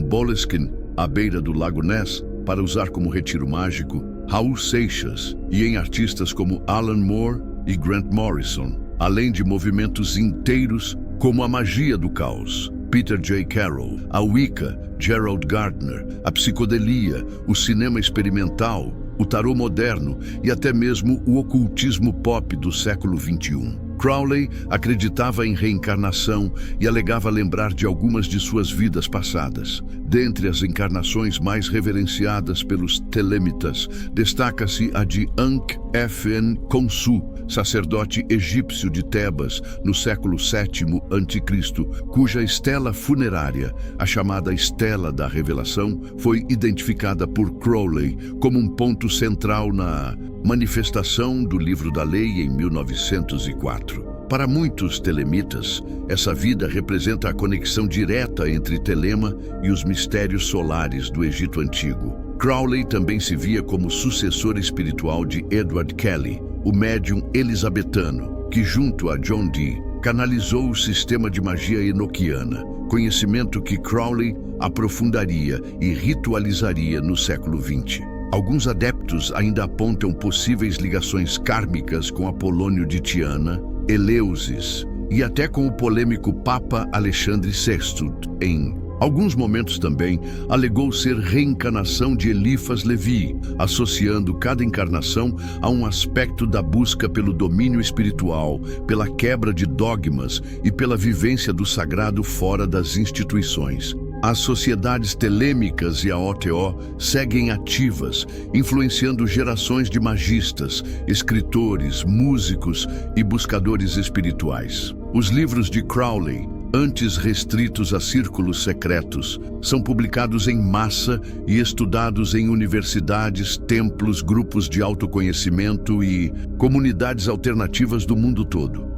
Boleskine à beira do Lago Ness para usar como retiro mágico, Raul Seixas, e em artistas como Alan Moore e Grant Morrison, além de movimentos inteiros como a magia do caos, Peter J. Carroll, a Wicca, Gerald Gardner, a psicodelia, o cinema experimental, o tarô moderno e até mesmo o ocultismo pop do século XXI. Crowley acreditava em reencarnação e alegava lembrar de algumas de suas vidas passadas. Dentre as encarnações mais reverenciadas pelos telêmitas, destaca-se a de Ankh-F-N Khonsu, sacerdote egípcio de Tebas, no século VII a.C., cuja estela funerária, a chamada Estela da Revelação, foi identificada por Crowley como um ponto central na manifestação do Livro da Lei em 1904. Para muitos telemitas, essa vida representa a conexão direta entre Telema e os mistérios solares do Egito Antigo. Crowley também se via como sucessor espiritual de Edward Kelly, o médium elisabetano, que junto a John Dee canalizou o sistema de magia enoquiana, conhecimento que Crowley aprofundaria e ritualizaria no século XX. Alguns adeptos ainda apontam possíveis ligações kármicas com Apolônio de Tiana, Eleusis e até com o polêmico Papa Alexandre VI. Em alguns momentos também alegou ser reencarnação de Eliphas Levi, associando cada encarnação a um aspecto da busca pelo domínio espiritual, pela quebra de dogmas e pela vivência do sagrado fora das instituições. As sociedades telêmicas e a OTO seguem ativas, influenciando gerações de magistas, escritores, músicos e buscadores espirituais. Os livros de Crowley, antes restritos a círculos secretos, são publicados em massa e estudados em universidades, templos, grupos de autoconhecimento e comunidades alternativas do mundo todo.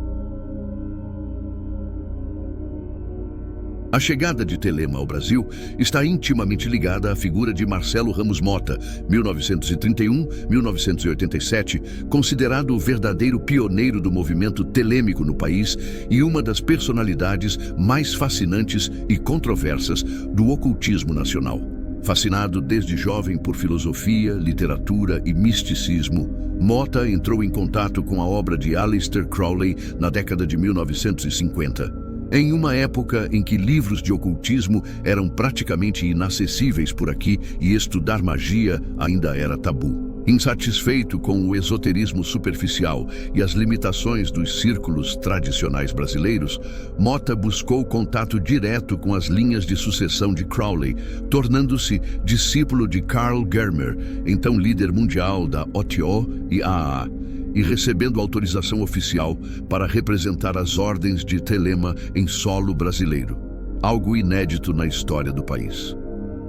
A chegada de Telema ao Brasil está intimamente ligada à figura de Marcelo Ramos Mota, 1931-1987, considerado o verdadeiro pioneiro do movimento telêmico no país e uma das personalidades mais fascinantes e controversas do ocultismo nacional. Fascinado desde jovem por filosofia, literatura e misticismo, Mota entrou em contato com a obra de Aleister Crowley na década de 1950. Em uma época em que livros de ocultismo eram praticamente inacessíveis por aqui e estudar magia ainda era tabu. Insatisfeito com o esoterismo superficial e as limitações dos círculos tradicionais brasileiros, Mota buscou contato direto com as linhas de sucessão de Crowley, tornando-se discípulo de Carl Germer, então líder mundial da OTO e AA, e recebendo autorização oficial para representar as ordens de Telema em solo brasileiro, algo inédito na história do país.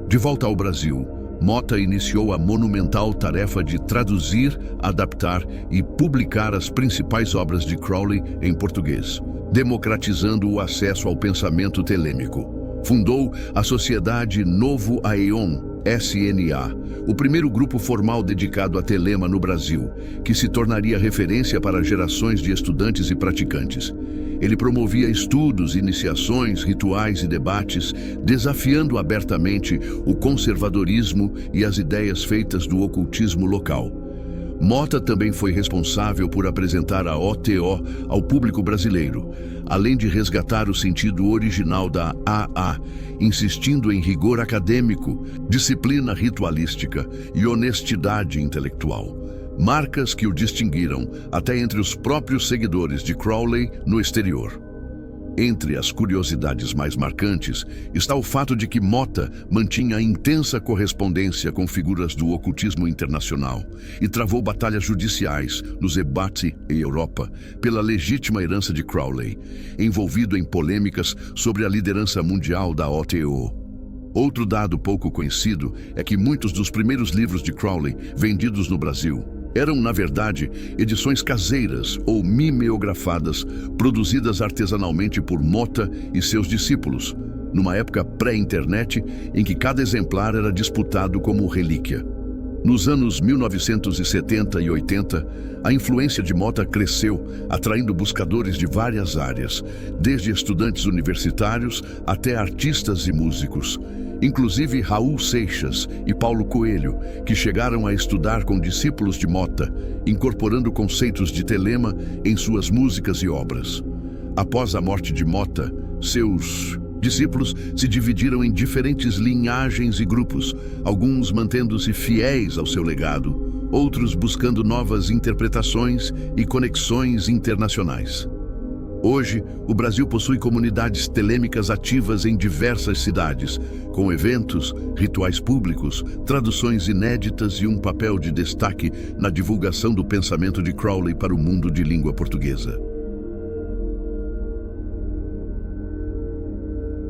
De volta ao Brasil, Mota iniciou a monumental tarefa de traduzir, adaptar e publicar as principais obras de Crowley em português, democratizando o acesso ao pensamento telêmico. Fundou a Sociedade Novo Aeon, SNA, o primeiro grupo formal dedicado a Telema no Brasil, que se tornaria referência para gerações de estudantes e praticantes. Ele promovia estudos, iniciações, rituais e debates, desafiando abertamente o conservadorismo e as ideias feitas do ocultismo local. Mota também foi responsável por apresentar a OTO ao público brasileiro, além de resgatar o sentido original da AA, insistindo em rigor acadêmico, disciplina ritualística e honestidade intelectual. Marcas que o distinguiram até entre os próprios seguidores de Crowley no exterior. Entre as curiosidades mais marcantes está o fato de que Mota mantinha intensa correspondência com figuras do ocultismo internacional e travou batalhas judiciais no Zebati e Europa pela legítima herança de Crowley, envolvido em polêmicas sobre a liderança mundial da OTO. Outro dado pouco conhecido é que muitos dos primeiros livros de Crowley vendidos no Brasil eram, na verdade, edições caseiras ou mimeografadas, produzidas artesanalmente por Mota e seus discípulos, numa época pré-internet em que cada exemplar era disputado como relíquia. Nos anos 1970 e 80, a influência de Mota cresceu, atraindo buscadores de várias áreas, desde estudantes universitários até artistas e músicos. Inclusive Raul Seixas e Paulo Coelho, que chegaram a estudar com discípulos de Mota, incorporando conceitos de Telema em suas músicas e obras. Após a morte de Mota, seus discípulos se dividiram em diferentes linhagens e grupos, alguns mantendo-se fiéis ao seu legado, outros buscando novas interpretações e conexões internacionais. Hoje, o Brasil possui comunidades telêmicas ativas em diversas cidades, com eventos, rituais públicos, traduções inéditas e um papel de destaque na divulgação do pensamento de Crowley para o mundo de língua portuguesa.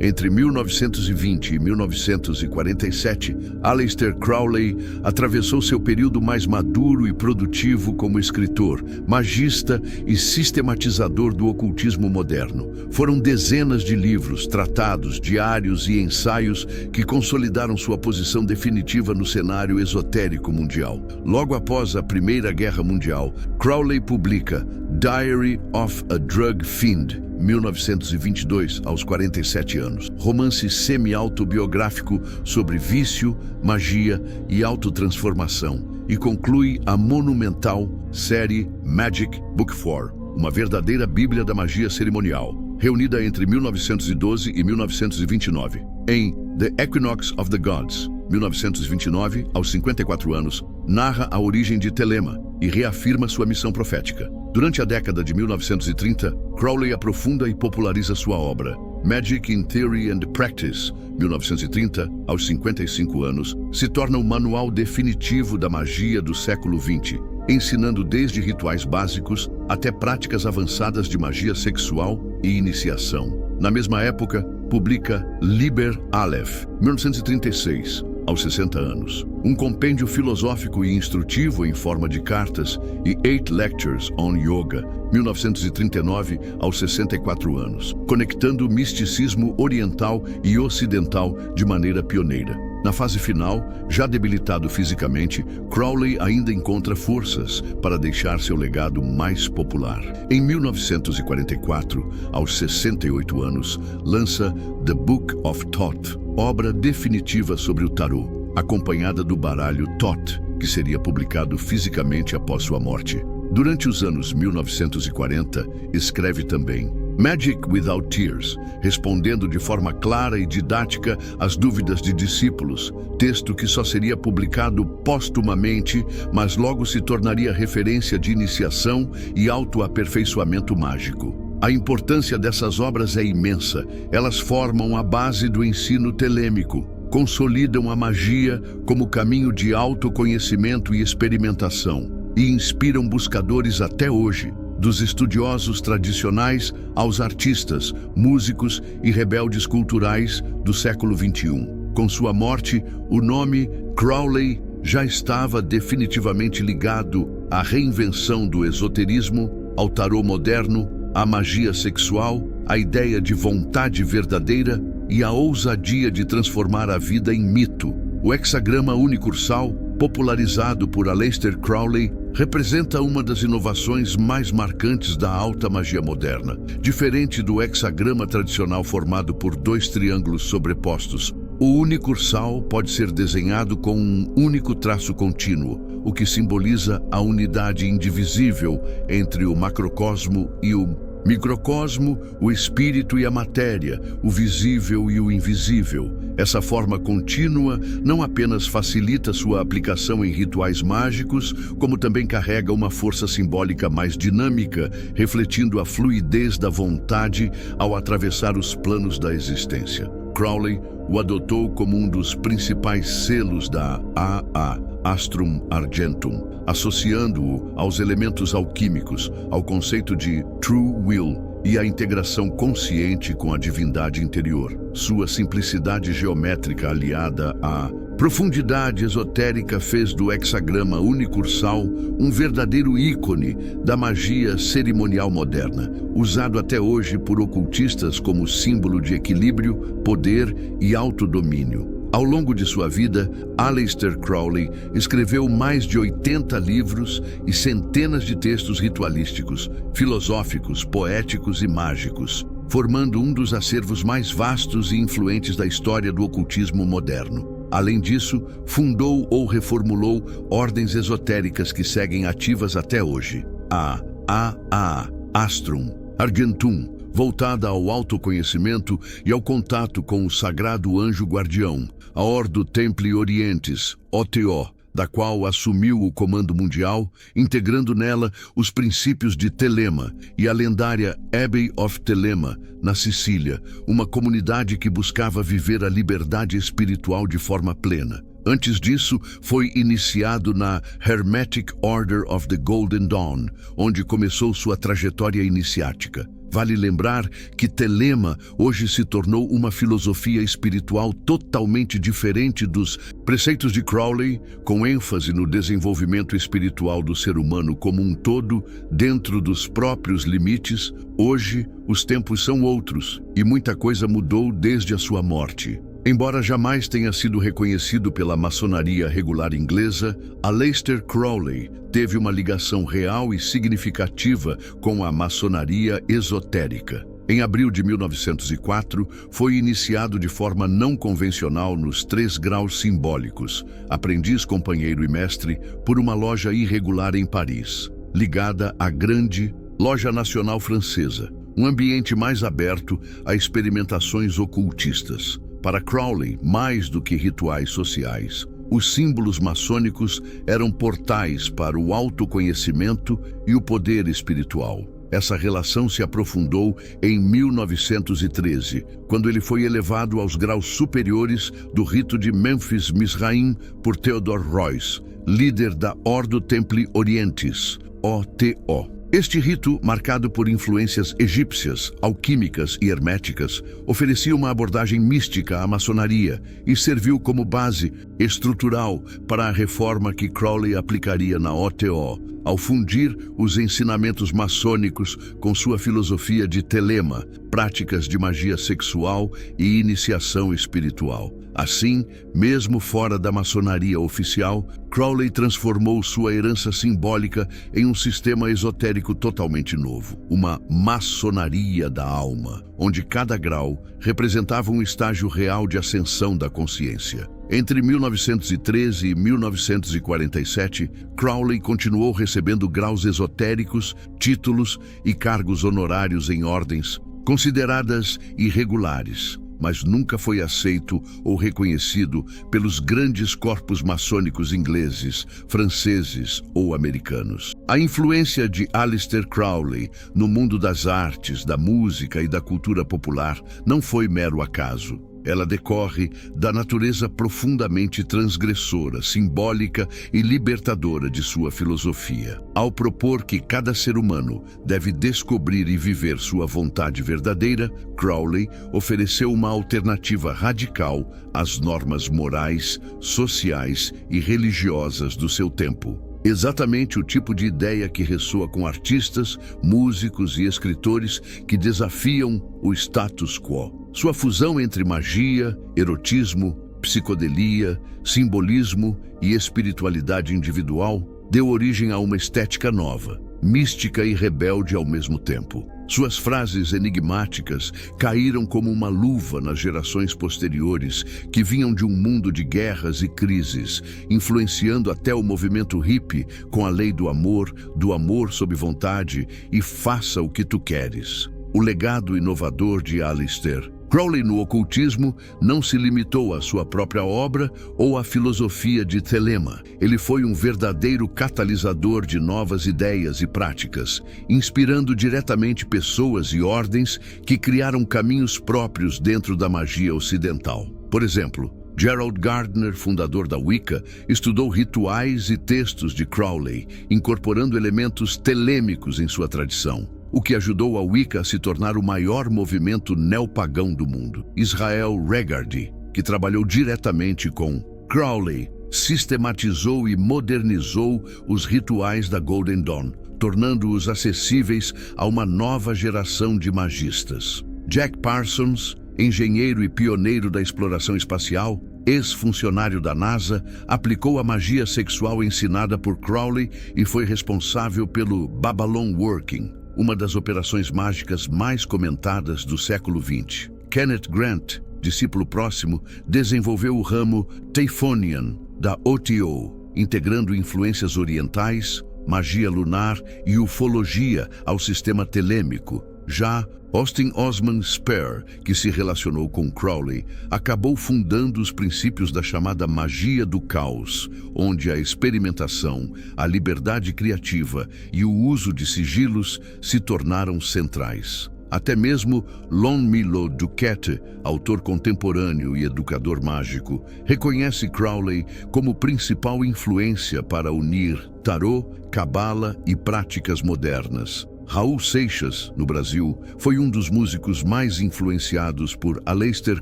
Entre 1920 e 1947, Aleister Crowley atravessou seu período mais maduro e produtivo como escritor, magista e sistematizador do ocultismo moderno. Foram dezenas de livros, tratados, diários e ensaios que consolidaram sua posição definitiva no cenário esotérico mundial. Logo após a Primeira Guerra Mundial, Crowley publica Diary of a Drug Fiend, 1922, aos 47 anos. Romance semi-autobiográfico sobre vício, magia e autotransformação. E conclui a monumental série Magic Book 4, uma verdadeira bíblia da magia cerimonial, reunida entre 1912 e 1929. Em The Equinox of the Gods, 1929, aos 54 anos, narra a origem de Telema e reafirma sua missão profética. Durante a década de 1930, Crowley aprofunda e populariza sua obra. Magic in Theory and Practice, 1930, aos 55 anos, se torna o manual definitivo da magia do século XX, ensinando desde rituais básicos até práticas avançadas de magia sexual e iniciação. Na mesma época, publica Liber Aleph, 1936, aos 60 anos, um compêndio filosófico e instrutivo em forma de cartas, e 8 Lectures on Yoga, 1939, aos 64 anos, conectando o misticismo oriental e ocidental de maneira pioneira. Na fase final, já debilitado fisicamente, Crowley ainda encontra forças para deixar seu legado mais popular. Em 1944, aos 68 anos, lança The Book of Thoth, obra definitiva sobre o tarô, acompanhada do baralho Thoth, que seria publicado fisicamente após sua morte. Durante os anos 1940, escreve também Magic Without Tears, respondendo de forma clara e didática às dúvidas de discípulos, texto que só seria publicado póstumamente, mas logo se tornaria referência de iniciação e autoaperfeiçoamento mágico. A importância dessas obras é imensa. Elas formam a base do ensino telêmico, consolidam a magia como caminho de autoconhecimento e experimentação, e inspiram buscadores até hoje, dos estudiosos tradicionais aos artistas, músicos e rebeldes culturais do século XXI. Com sua morte, o nome Crowley já estava definitivamente ligado à reinvenção do esoterismo, ao tarô moderno, à magia sexual, à ideia de vontade verdadeira e à ousadia de transformar a vida em mito. O hexagrama unicursal, popularizado por Aleister Crowley, representa uma das inovações mais marcantes da alta magia moderna. Diferente do hexagrama tradicional formado por 2 triângulos sobrepostos, o unicursal pode ser desenhado com um único traço contínuo, o que simboliza a unidade indivisível entre o macrocosmo e o microcosmo, o espírito e a matéria, o visível e o invisível. Essa forma contínua não apenas facilita sua aplicação em rituais mágicos, como também carrega uma força simbólica mais dinâmica, refletindo a fluidez da vontade ao atravessar os planos da existência. Crowley o adotou como um dos principais selos da AA, Astrum Argentum, associando-o aos elementos alquímicos, ao conceito de True Will e à integração consciente com a divindade interior. Sua simplicidade geométrica aliada à profundidade esotérica fez do hexagrama unicursal um verdadeiro ícone da magia cerimonial moderna, usado até hoje por ocultistas como símbolo de equilíbrio, poder e autodomínio. Ao longo de sua vida, Aleister Crowley escreveu mais de 80 livros e centenas de textos ritualísticos, filosóficos, poéticos e mágicos, formando um dos acervos mais vastos e influentes da história do ocultismo moderno. Além disso, fundou ou reformulou ordens esotéricas que seguem ativas até hoje. A AA, Astrum Argentum, voltada ao autoconhecimento e ao contato com o sagrado anjo guardião. A Ordo Templi Orientis, OTO, da qual assumiu o comando mundial, integrando nela os princípios de Thelema e a lendária Abbey of Thelema, na Sicília, uma comunidade que buscava viver a liberdade espiritual de forma plena. Antes disso, foi iniciado na Hermetic Order of the Golden Dawn, onde começou sua trajetória iniciática. Vale lembrar que Thelema hoje se tornou uma filosofia espiritual totalmente diferente dos preceitos de Crowley, com ênfase no desenvolvimento espiritual do ser humano como um todo, dentro dos próprios limites. Hoje, os tempos são outros e muita coisa mudou desde a sua morte. Embora jamais tenha sido reconhecido pela maçonaria regular inglesa, Aleister Crowley teve uma ligação real e significativa com a maçonaria esotérica. Em abril de 1904, foi iniciado de forma não convencional nos 3 graus simbólicos, aprendiz, companheiro e mestre, por uma loja irregular em Paris, ligada à grande Loja Nacional Francesa, um ambiente mais aberto a experimentações ocultistas. Para Crowley, mais do que rituais sociais, os símbolos maçônicos eram portais para o autoconhecimento e o poder espiritual. Essa relação se aprofundou em 1913, quando ele foi elevado aos graus superiores do rito de Memphis Mizraim por Theodore Royce, líder da Ordo Templi Orientis, OTO. Este rito, marcado por influências egípcias, alquímicas e herméticas, oferecia uma abordagem mística à maçonaria e serviu como base estrutural para a reforma que Crowley aplicaria na OTO, ao fundir os ensinamentos maçônicos com sua filosofia de Thelema, práticas de magia sexual e iniciação espiritual. Assim, mesmo fora da maçonaria oficial, Crowley transformou sua herança simbólica em um sistema esotérico totalmente novo, uma maçonaria da alma, onde cada grau representava um estágio real de ascensão da consciência. Entre 1913 e 1947, Crowley continuou recebendo graus esotéricos, títulos e cargos honorários em ordens consideradas irregulares, mas nunca foi aceito ou reconhecido pelos grandes corpos maçônicos ingleses, franceses ou americanos. A influência de Aleister Crowley no mundo das artes, da música e da cultura popular não foi mero acaso. Ela decorre da natureza profundamente transgressora, simbólica e libertadora de sua filosofia. Ao propor que cada ser humano deve descobrir e viver sua vontade verdadeira, Crowley ofereceu uma alternativa radical às normas morais, sociais e religiosas do seu tempo. Exatamente o tipo de ideia que ressoa com artistas, músicos e escritores que desafiam o status quo. Sua fusão entre magia, erotismo, psicodelia, simbolismo e espiritualidade individual deu origem a uma estética nova, mística e rebelde ao mesmo tempo. Suas frases enigmáticas caíram como uma luva nas gerações posteriores que vinham de um mundo de guerras e crises, influenciando até o movimento hippie com a lei do amor sob vontade e faça o que tu queres. O legado inovador de Aleister Crowley no ocultismo não se limitou à sua própria obra ou à filosofia de Thelema. Ele foi um verdadeiro catalisador de novas ideias e práticas, inspirando diretamente pessoas e ordens que criaram caminhos próprios dentro da magia ocidental. Por exemplo, Gerald Gardner, fundador da Wicca, estudou rituais e textos de Crowley, incorporando elementos telêmicos em sua tradição, o que ajudou a Wicca a se tornar o maior movimento neopagão do mundo. Israel Regardie, que trabalhou diretamente com Crowley, sistematizou e modernizou os rituais da Golden Dawn, tornando-os acessíveis a uma nova geração de magistas. Jack Parsons, engenheiro e pioneiro da exploração espacial, ex-funcionário da NASA, aplicou a magia sexual ensinada por Crowley e foi responsável pelo Babylon Working, uma das operações mágicas mais comentadas do século XX. Kenneth Grant, discípulo próximo, desenvolveu o ramo Typhonian da OTO, integrando influências orientais, magia lunar e ufologia ao sistema telêmico. Já Austin Osman Spare, que se relacionou com Crowley, acabou fundando os princípios da chamada magia do caos, onde a experimentação, a liberdade criativa e o uso de sigilos se tornaram centrais. Até mesmo Lon Milo Duquette, autor contemporâneo e educador mágico, reconhece Crowley como principal influência para unir tarô, cabala e práticas modernas. Raul Seixas, no Brasil, foi um dos músicos mais influenciados por Aleister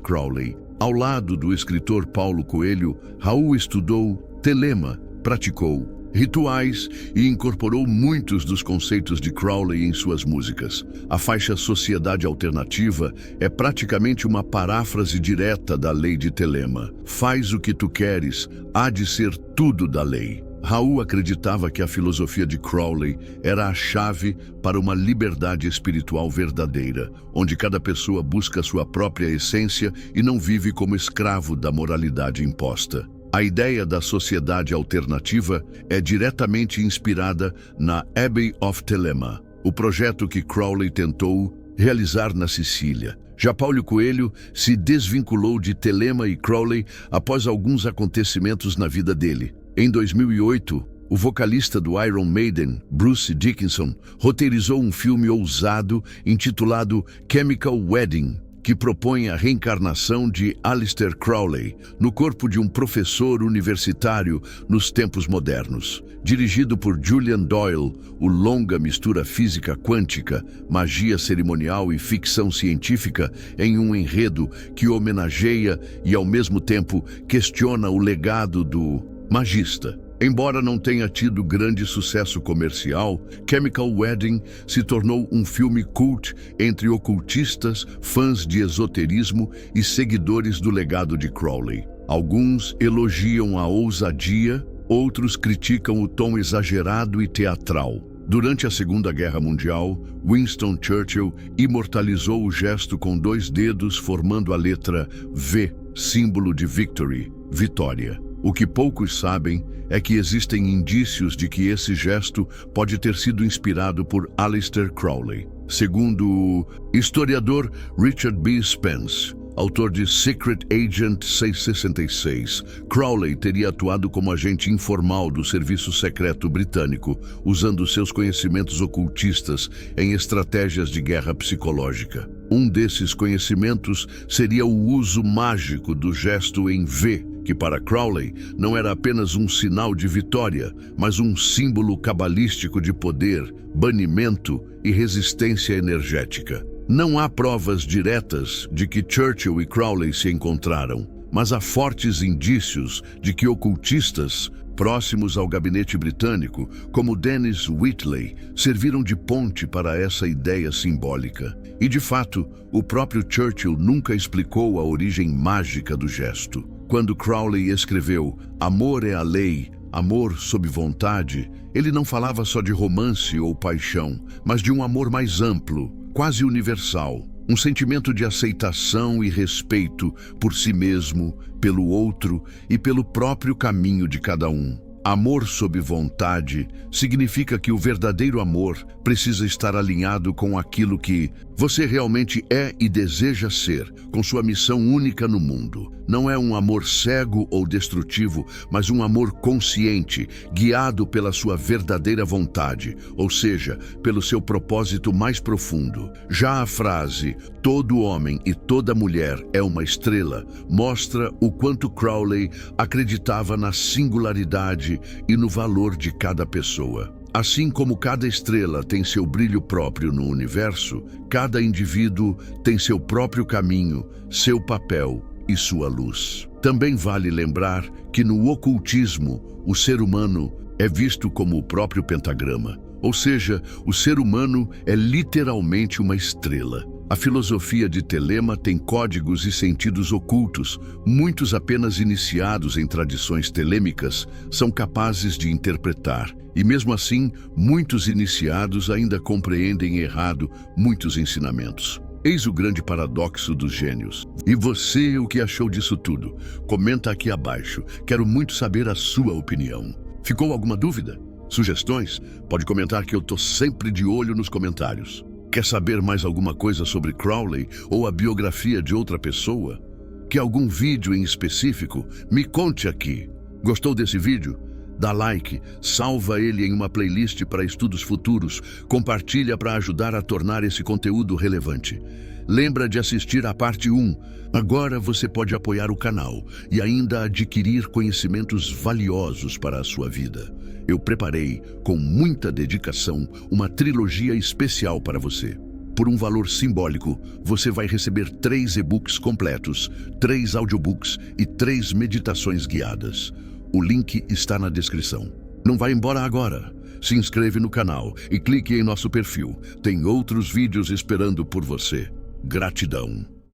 Crowley. Ao lado do escritor Paulo Coelho, Raul estudou telema, praticou rituais e incorporou muitos dos conceitos de Crowley em suas músicas. A faixa Sociedade Alternativa é praticamente uma paráfrase direta da lei de Telema. Faz o que tu queres, há de ser tudo da lei. Raul acreditava que a filosofia de Crowley era a chave para uma liberdade espiritual verdadeira, onde cada pessoa busca sua própria essência e não vive como escravo da moralidade imposta. A ideia da sociedade alternativa é diretamente inspirada na Abbey of Thelema, o projeto que Crowley tentou realizar na Sicília. Já Paulo Coelho se desvinculou de Thelema e Crowley após alguns acontecimentos na vida dele. Em 2008, o vocalista do Iron Maiden, Bruce Dickinson, roteirizou um filme ousado intitulado Chemical Wedding, que propõe a reencarnação de Aleister Crowley no corpo de um professor universitário nos tempos modernos. Dirigido por Julian Doyle, o longa mistura física quântica, magia cerimonial e ficção científica em um enredo que homenageia e, ao mesmo tempo, questiona o legado do magista. Embora não tenha tido grande sucesso comercial, Chemical Wedding se tornou um filme cult entre ocultistas, fãs de esoterismo e seguidores do legado de Crowley. Alguns elogiam a ousadia, outros criticam o tom exagerado e teatral. Durante a Segunda Guerra Mundial, Winston Churchill imortalizou o gesto com 2 dedos formando a letra V, símbolo de victory, vitória. O que poucos sabem é que existem indícios de que esse gesto pode ter sido inspirado por Aleister Crowley. Segundo o historiador Richard B. Spence, autor de Secret Agent 666, Crowley teria atuado como agente informal do Serviço Secreto Britânico, usando seus conhecimentos ocultistas em estratégias de guerra psicológica. Um desses conhecimentos seria o uso mágico do gesto em V, que para Crowley não era apenas um sinal de vitória, mas um símbolo cabalístico de poder, banimento e resistência energética. Não há provas diretas de que Churchill e Crowley se encontraram, mas há fortes indícios de que ocultistas próximos ao gabinete britânico, como Dennis Whitley, serviram de ponte para essa ideia simbólica. E, de fato, o próprio Churchill nunca explicou a origem mágica do gesto. Quando Crowley escreveu "Amor é a lei, amor sob vontade", ele não falava só de romance ou paixão, mas de um amor mais amplo, quase universal, um sentimento de aceitação e respeito por si mesmo, pelo outro e pelo próprio caminho de cada um. Amor sob vontade significa que o verdadeiro amor precisa estar alinhado com aquilo que você realmente é e deseja ser, com sua missão única no mundo. Não é um amor cego ou destrutivo, mas um amor consciente, guiado pela sua verdadeira vontade, ou seja, pelo seu propósito mais profundo. Já a frase "todo homem e toda mulher é uma estrela" mostra o quanto Crowley acreditava na singularidade e no valor de cada pessoa. Assim como cada estrela tem seu brilho próprio no universo, cada indivíduo tem seu próprio caminho, seu papel e sua luz. Também vale lembrar que no ocultismo, o ser humano é visto como o próprio pentagrama, ou seja, o ser humano é literalmente uma estrela. A filosofia de Telema tem códigos e sentidos ocultos. Muitos apenas iniciados em tradições telêmicas são capazes de interpretar. E mesmo assim, muitos iniciados ainda compreendem errado muitos ensinamentos. Eis o grande paradoxo dos gênios. E você, o que achou disso tudo? Comenta aqui abaixo. Quero muito saber a sua opinião. Ficou alguma dúvida? Sugestões? Pode comentar que eu tô sempre de olho nos comentários. Quer saber mais alguma coisa sobre Crowley ou a biografia de outra pessoa? Quer algum vídeo em específico? Me conte aqui. Gostou desse vídeo? Dá like, salva ele em uma playlist para estudos futuros, compartilha para ajudar a tornar esse conteúdo relevante. Lembra de assistir a parte 1. Agora você pode apoiar o canal e ainda adquirir conhecimentos valiosos para a sua vida. Eu preparei, com muita dedicação, uma trilogia especial para você. Por um valor simbólico, você vai receber 3 e-books completos, 3 audiobooks e 3 meditações guiadas. O link está na descrição. Não vá embora agora. Se inscreve no canal e clique em nosso perfil. Tem outros vídeos esperando por você. Gratidão.